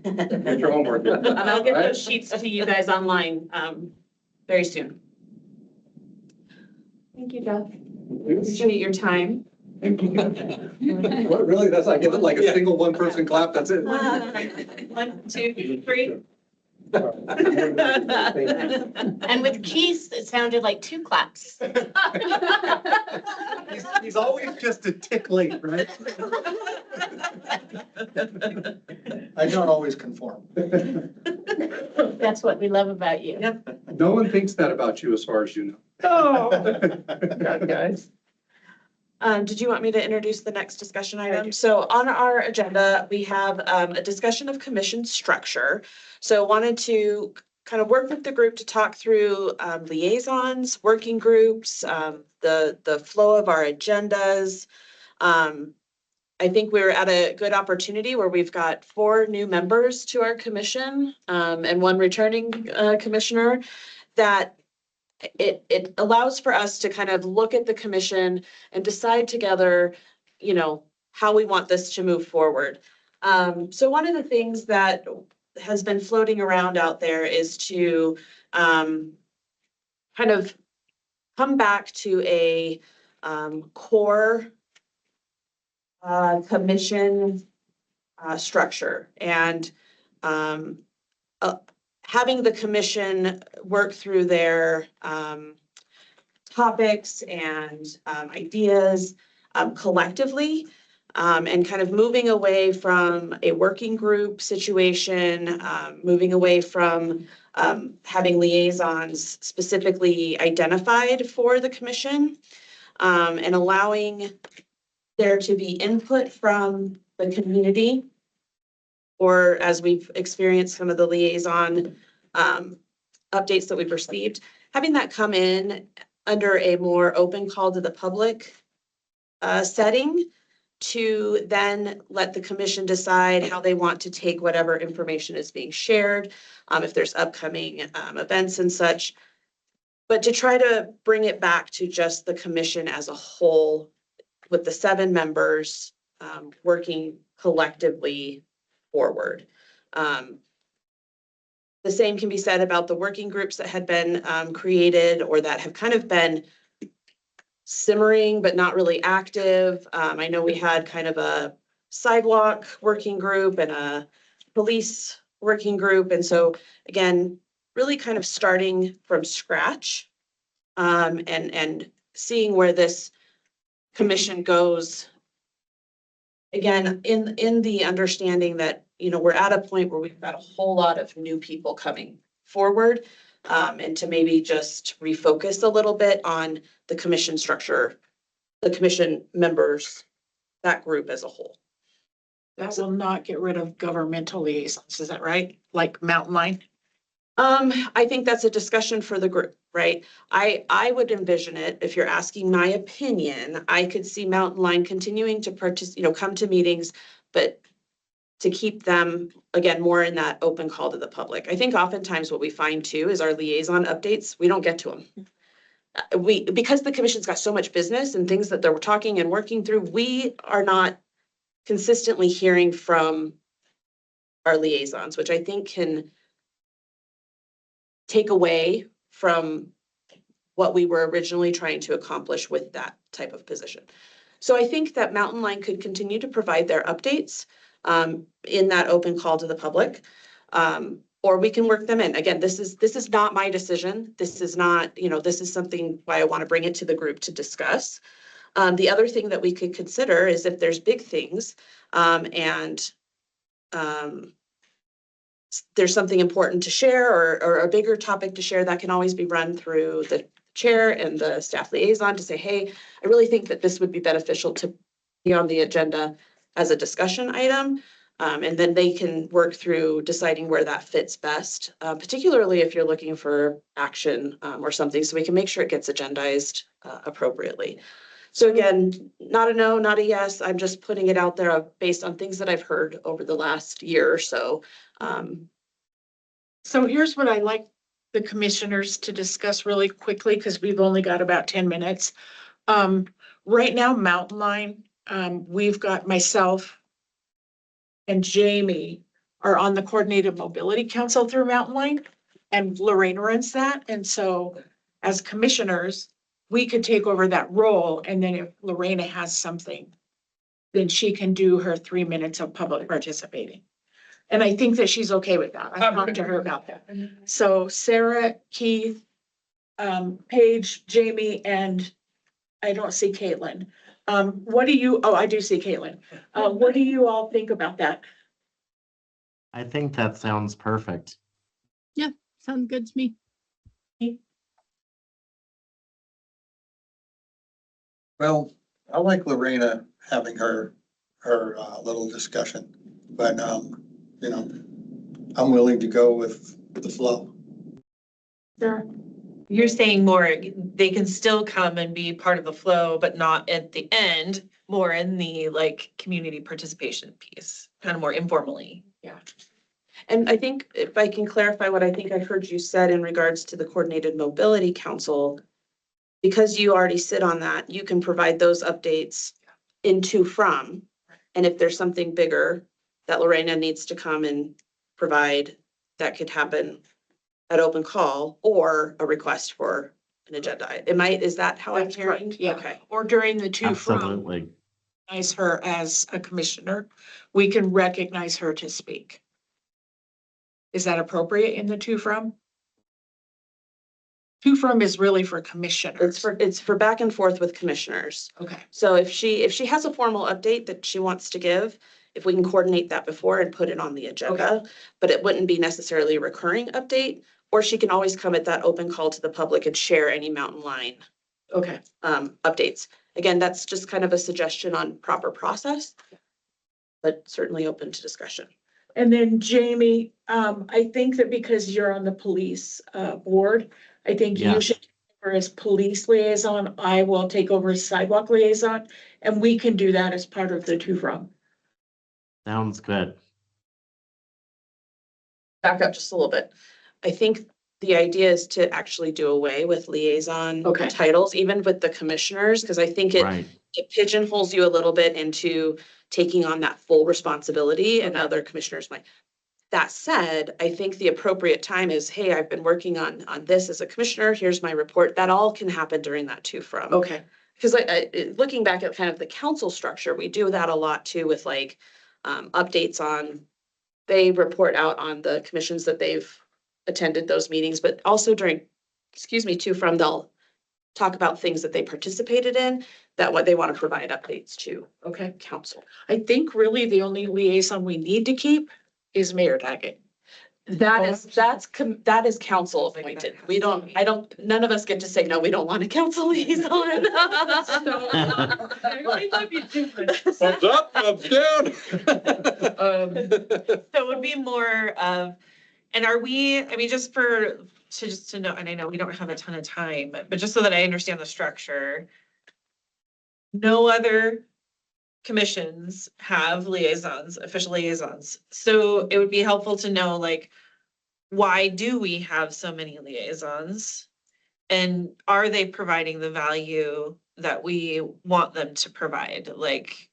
Get your homework. And I'll get All right? those sheets to you guys online, very soon. Thank you, Jeff. Appreciate your time. What, really? That's like, get like a single one person clap, that's it? 1, 2, 3. And with Keith, it sounded like 2 claps. He's always just a tick late, right? I don't always conform. That's what we love about you. No one thinks that about you as far as you know. Oh, God, guys. Did you want me to introduce the next discussion item? So on our agenda, we have a discussion of commission structure. So wanted to kind of work with the group to talk through liaisons, working groups, the flow of our agendas. I think we're at a good opportunity where we've got 4 new members to our commission and 1 returning commissioner that it allows for us to kind of look at the commission and decide together, you know, how we want this to move forward. So one of the things that has been floating around out there is to kind of come back to a core commission structure and having the commission work through their topics and ideas collectively and kind of moving away from a working group situation, moving away from having liaisons specifically identified for the commission and allowing there to be input from the community, or as we've experienced some of the liaison updates that we've received, having that come in under a more open call to the public setting to then let the commission decide how they want to take whatever information is being shared, if there's upcoming events and such. But to try to bring it back to just the commission as a whole with the 7 members working collectively forward. The same can be said about the working groups that had been created or that have kind of been simmering but not really active. I know we had kind of a sidewalk working group and a police working group. And so again, really kind of starting from scratch and seeing where this commission goes. Again, in the understanding that, you know, we're at a point where we've got a whole lot of new people coming forward and to maybe just refocus a little bit on the commission structure, the commission members, that group as a whole. That will not get rid of governmental liaisons, is that right? Like Mountain Line? I think that's a discussion for the group, right? I would envision it, if you're asking my opinion, I could see Mountain Line continuing to come to meetings, but to keep them, again, more in that open call to the public. I think oftentimes what we find too is our liaison updates, we don't get to them. Because the commission's got so much business and things that they're talking and working through, we are not consistently hearing from our liaisons, which I think can take away from what we were originally trying to accomplish with that type of position. So I think that Mountain Line could continue to provide their updates in that open call to the public. Or we can work them in. Again, this is not my decision. This is not, this is something why I want to bring it to the group to discuss. The other thing that we could consider is if there's big things and there's something important to share or a bigger topic to share, that can always be run through the chair and the staff liaison to say, hey, I really think that this would be beneficial to be on the agenda as a discussion item. And then they can work through deciding where that fits best, particularly if you're looking for action or something, so we can make sure it gets agendized appropriately. So again, not a no, not a yes. I'm just putting it out there based on things that I've heard over the last year or so. So here's what I like the commissioners to discuss really quickly, because we've only got about 10 minutes. Right now, Mountain Line, we've got myself and Jamie are on the Coordinated Mobility Council through Mountain Line, and Lorraine runs that. And so as commissioners, we could take over that role. And then if Lorena has something, then she can do her 3 minutes of public participating. And I think that she's okay with that. I talked to her about that. So Sarah, Keith, Paige, Jamie, and I don't see Caitlin. I do see Caitlin. What do you all think about that? I think that sounds perfect. Yeah, sounds good to me. Well, I like Lorena having her little discussion, but, I'm willing to go with the flow. Sure. You're saying more, they can still come and be part of the flow, but not at the end, more in the like community participation piece, kind of more informally. Yeah. And I think if I can clarify what I think I heard you said in regards to the Coordinated Mobility Council, because you already sit on that, you can provide those updates into from. And if there's something bigger that Lorena needs to come and provide, that could happen at open call or a request for an agenda. Is that how I'm That's hearing? correct, yeah. Okay. Or during the two from, Absolutely. recognize her as a commissioner, we can recognize her to speak. Is that appropriate in the two from? Two from is really for commissioners. It's for back and forth with commissioners. Okay. So if she has a formal update that she wants to give, if we can coordinate that before and put it on the agenda, but it wouldn't be necessarily a recurring update, or she can always come at that open call to the public and share any Mountain Line Okay. updates. Again, that's just kind of a suggestion on proper process, but certainly open to discussion. And then Jamie, I think that because you're on the police board, I think you Yes. should take over as police liaison. I will take over as sidewalk liaison, and we can do that as part of the two from. Sounds good. Back up just a little bit. I think the idea is to actually do away with liaison Okay. titles, even with the commissioners, because I think Right. it pigeonholes you a little bit into taking on that full responsibility, and other commissioners might. That said, I think the appropriate time is, hey, I've been working on this as a commissioner. Here's my report. That all can happen during that two from. Okay. Because looking back at kind of the council structure, we do that a lot too with like updates on, they report out on the commissions that they've attended those meetings, but also during, two from, they'll talk about things that they participated in, that what they want to provide updates to Okay. council. I think really the only liaison we need to keep is Mayor Daggett. That is council appointed. None of us get to say, no, we don't want a council liaison. I love you too. Thumbs up, thumbs down. So it would be more of, and are we, I mean, just to know, and I know we don't have a ton of time, but just so that I understand the structure. No other commissions have liaisons, official liaisons. So it would be helpful to know, like, why do we have so many liaisons? And are they providing the value that we want them to provide? Like,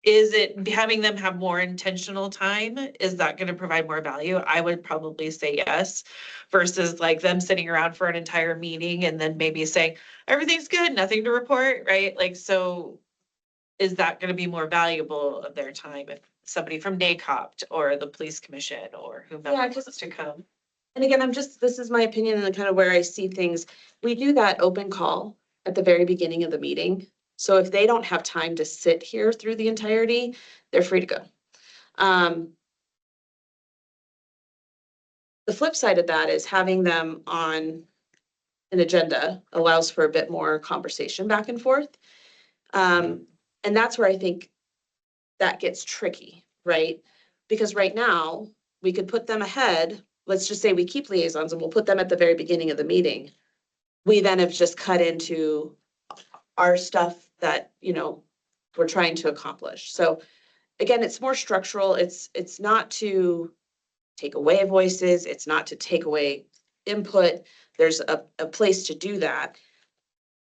is it having them have more intentional time? Is that gonna provide more value? I would probably say yes. Versus like them sitting around for an entire meeting and then maybe saying, everything's good, nothing to report, right? Like, so is that gonna be more valuable of their time if somebody from NACOPT or the police commission or whomever Yeah, 'cause wants to come? And again, this is my opinion and kind of where I see things. We do that open call at the very beginning of the meeting. So if they don't have time to sit here through the entirety, they're free to go. The flip side of that is having them on an agenda allows for a bit more conversation back and forth. And that's where I think that gets tricky, right? Because right now, we could put them ahead. Let's just say we keep liaisons and we'll put them at the very beginning of the meeting. We then have just cut into our stuff that, we're trying to accomplish. So again, it's more structural. It's not to take away voices. It's not to take away input. There's a place to do that.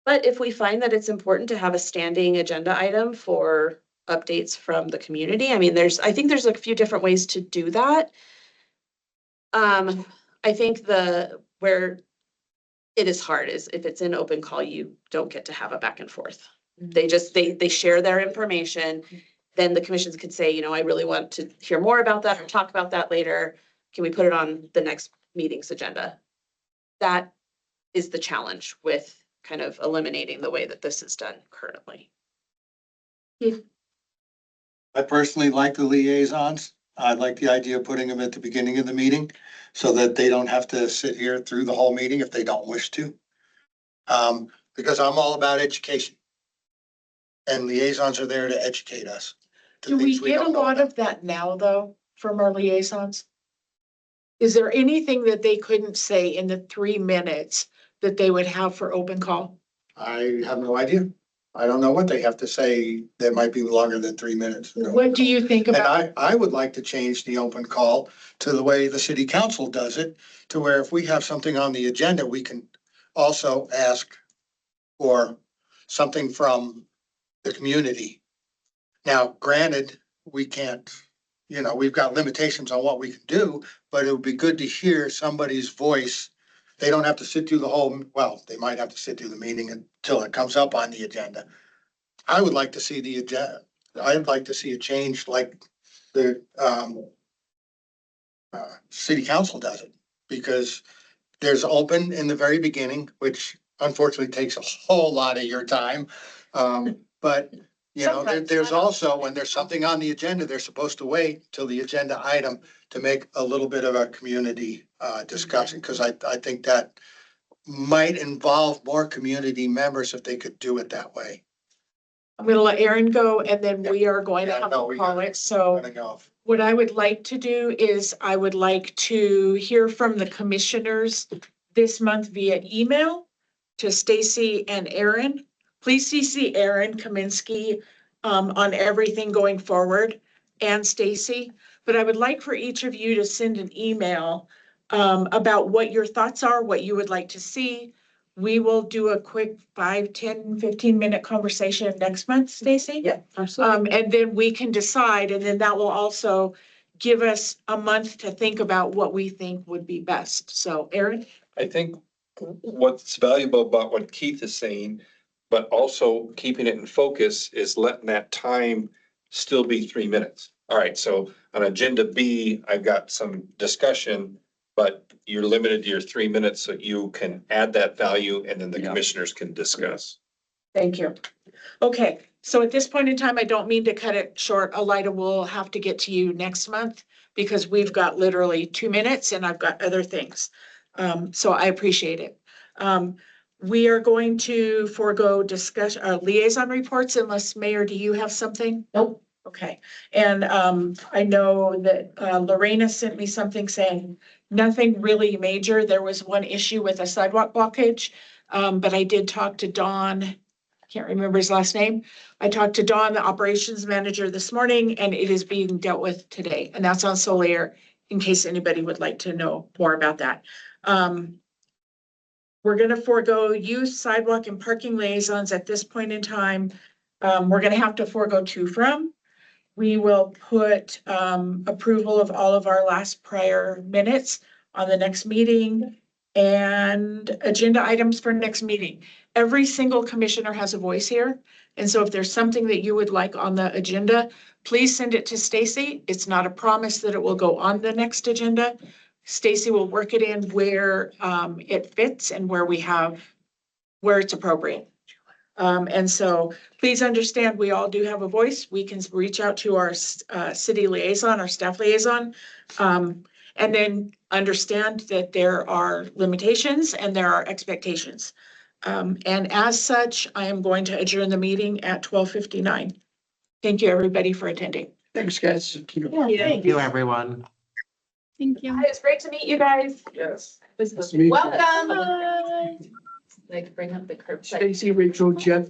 But if we find that it's important to have a standing agenda item for updates from the community, I mean, I think there's a few different ways to do that. I think where it is hard is if it's in open call, you don't get to have a back and forth. They share their information. Then the commissions could say, I really want to hear more about that or talk about that later. Can we put it on the next meeting's agenda? That is the challenge with kind of eliminating the way that this is done currently. I personally like the liaisons. I like the idea of putting them at the beginning of the meeting so that they don't have to sit here through the whole meeting if they don't wish to. Because I'm all about education. And liaisons are there to educate us. to Do we things get a don't know lot about. of that now, though, from our liaisons? Is there anything that they couldn't say in the 3 minutes that they would have for open call? I have no idea. I don't know what they have to say that might be longer than 3 minutes. What do you think And about? I would like to change the open call to the way the city council does it, to where if we have something on the agenda, we can also ask for something from the community. Now, granted, we can't, we've got limitations on what we can do, but it would be good to hear somebody's voice. They don't have to sit through well, they might have to sit through the meeting until it comes up on the agenda. I would like to see the agenda. I'd like to see a change like the city council does it, because there's open in the very beginning, which unfortunately takes a whole lot of your time. But there's also, when there's something on the agenda, they're supposed to wait till the agenda item to make a little bit of a community discussion, because I think that might involve more community members if they could do it that way. I'm gonna let Aaron go and then we are going to Yeah, have no, to we call gotta- it. So Gonna go. what I would like to do is I would like to hear from the commissioners this month via email to Stacy and Aaron. Please CC Aaron Kaminsky on everything going forward, and Stacy. But I would like for each of you to send an email about what your thoughts are, what you would like to see. We will do a quick 5, 10, 15-minute conversation next month, Stacy. Yeah, absolutely. And then we can decide, and then that will also give us a month to think about what we think would be best. So, Aaron? I think what's valuable about what Keith is saying, but also keeping it in focus, is letting that time still be 3 minutes. All right, so on agenda B, I've got some discussion, but you're limited to your 3 minutes so you can add that value and then the commissioners can discuss. Thank you. Okay, so at this point in time, I don't mean to cut it short. Elida will have to get to you next month because we've got literally 2 minutes and I've got other things. So I appreciate it. We are going to forego discussion, liaison reports unless Mayor, do you have something? Nope. Okay, and I know that Lorena sent me something saying nothing really major. There was one issue with a sidewalk blockage. But I did talk to Don, can't remember his last name. I talked to Don, the operations manager, this morning, and it is being dealt with today. And that's on Solier, in case anybody would like to know more about that. We're gonna forego use sidewalk and parking liaisons at this point in time. We're gonna have to forego 2 from. We will put approval of all of our last prior minutes on the next meeting and agenda items for next meeting. Every single commissioner has a voice here. And so if there's something that you would like on the agenda, please send it to Stacy. It's not a promise that it will go on the next agenda. Stacy will work it in where it fits and where where it's appropriate. And so please understand, we all do have a voice. We can reach out to our city liaison, our staff liaison. And then understand that there are limitations and there are expectations. And as such, I am going to adjourn the meeting at 12:59. Thank you, everybody, for attending. Thanks, guys. Thank you, everyone. Thank you. It's great to meet you guys. Yes. Welcome. Bye. Like bring up the curbside. Stacy, Rachel, Jeff,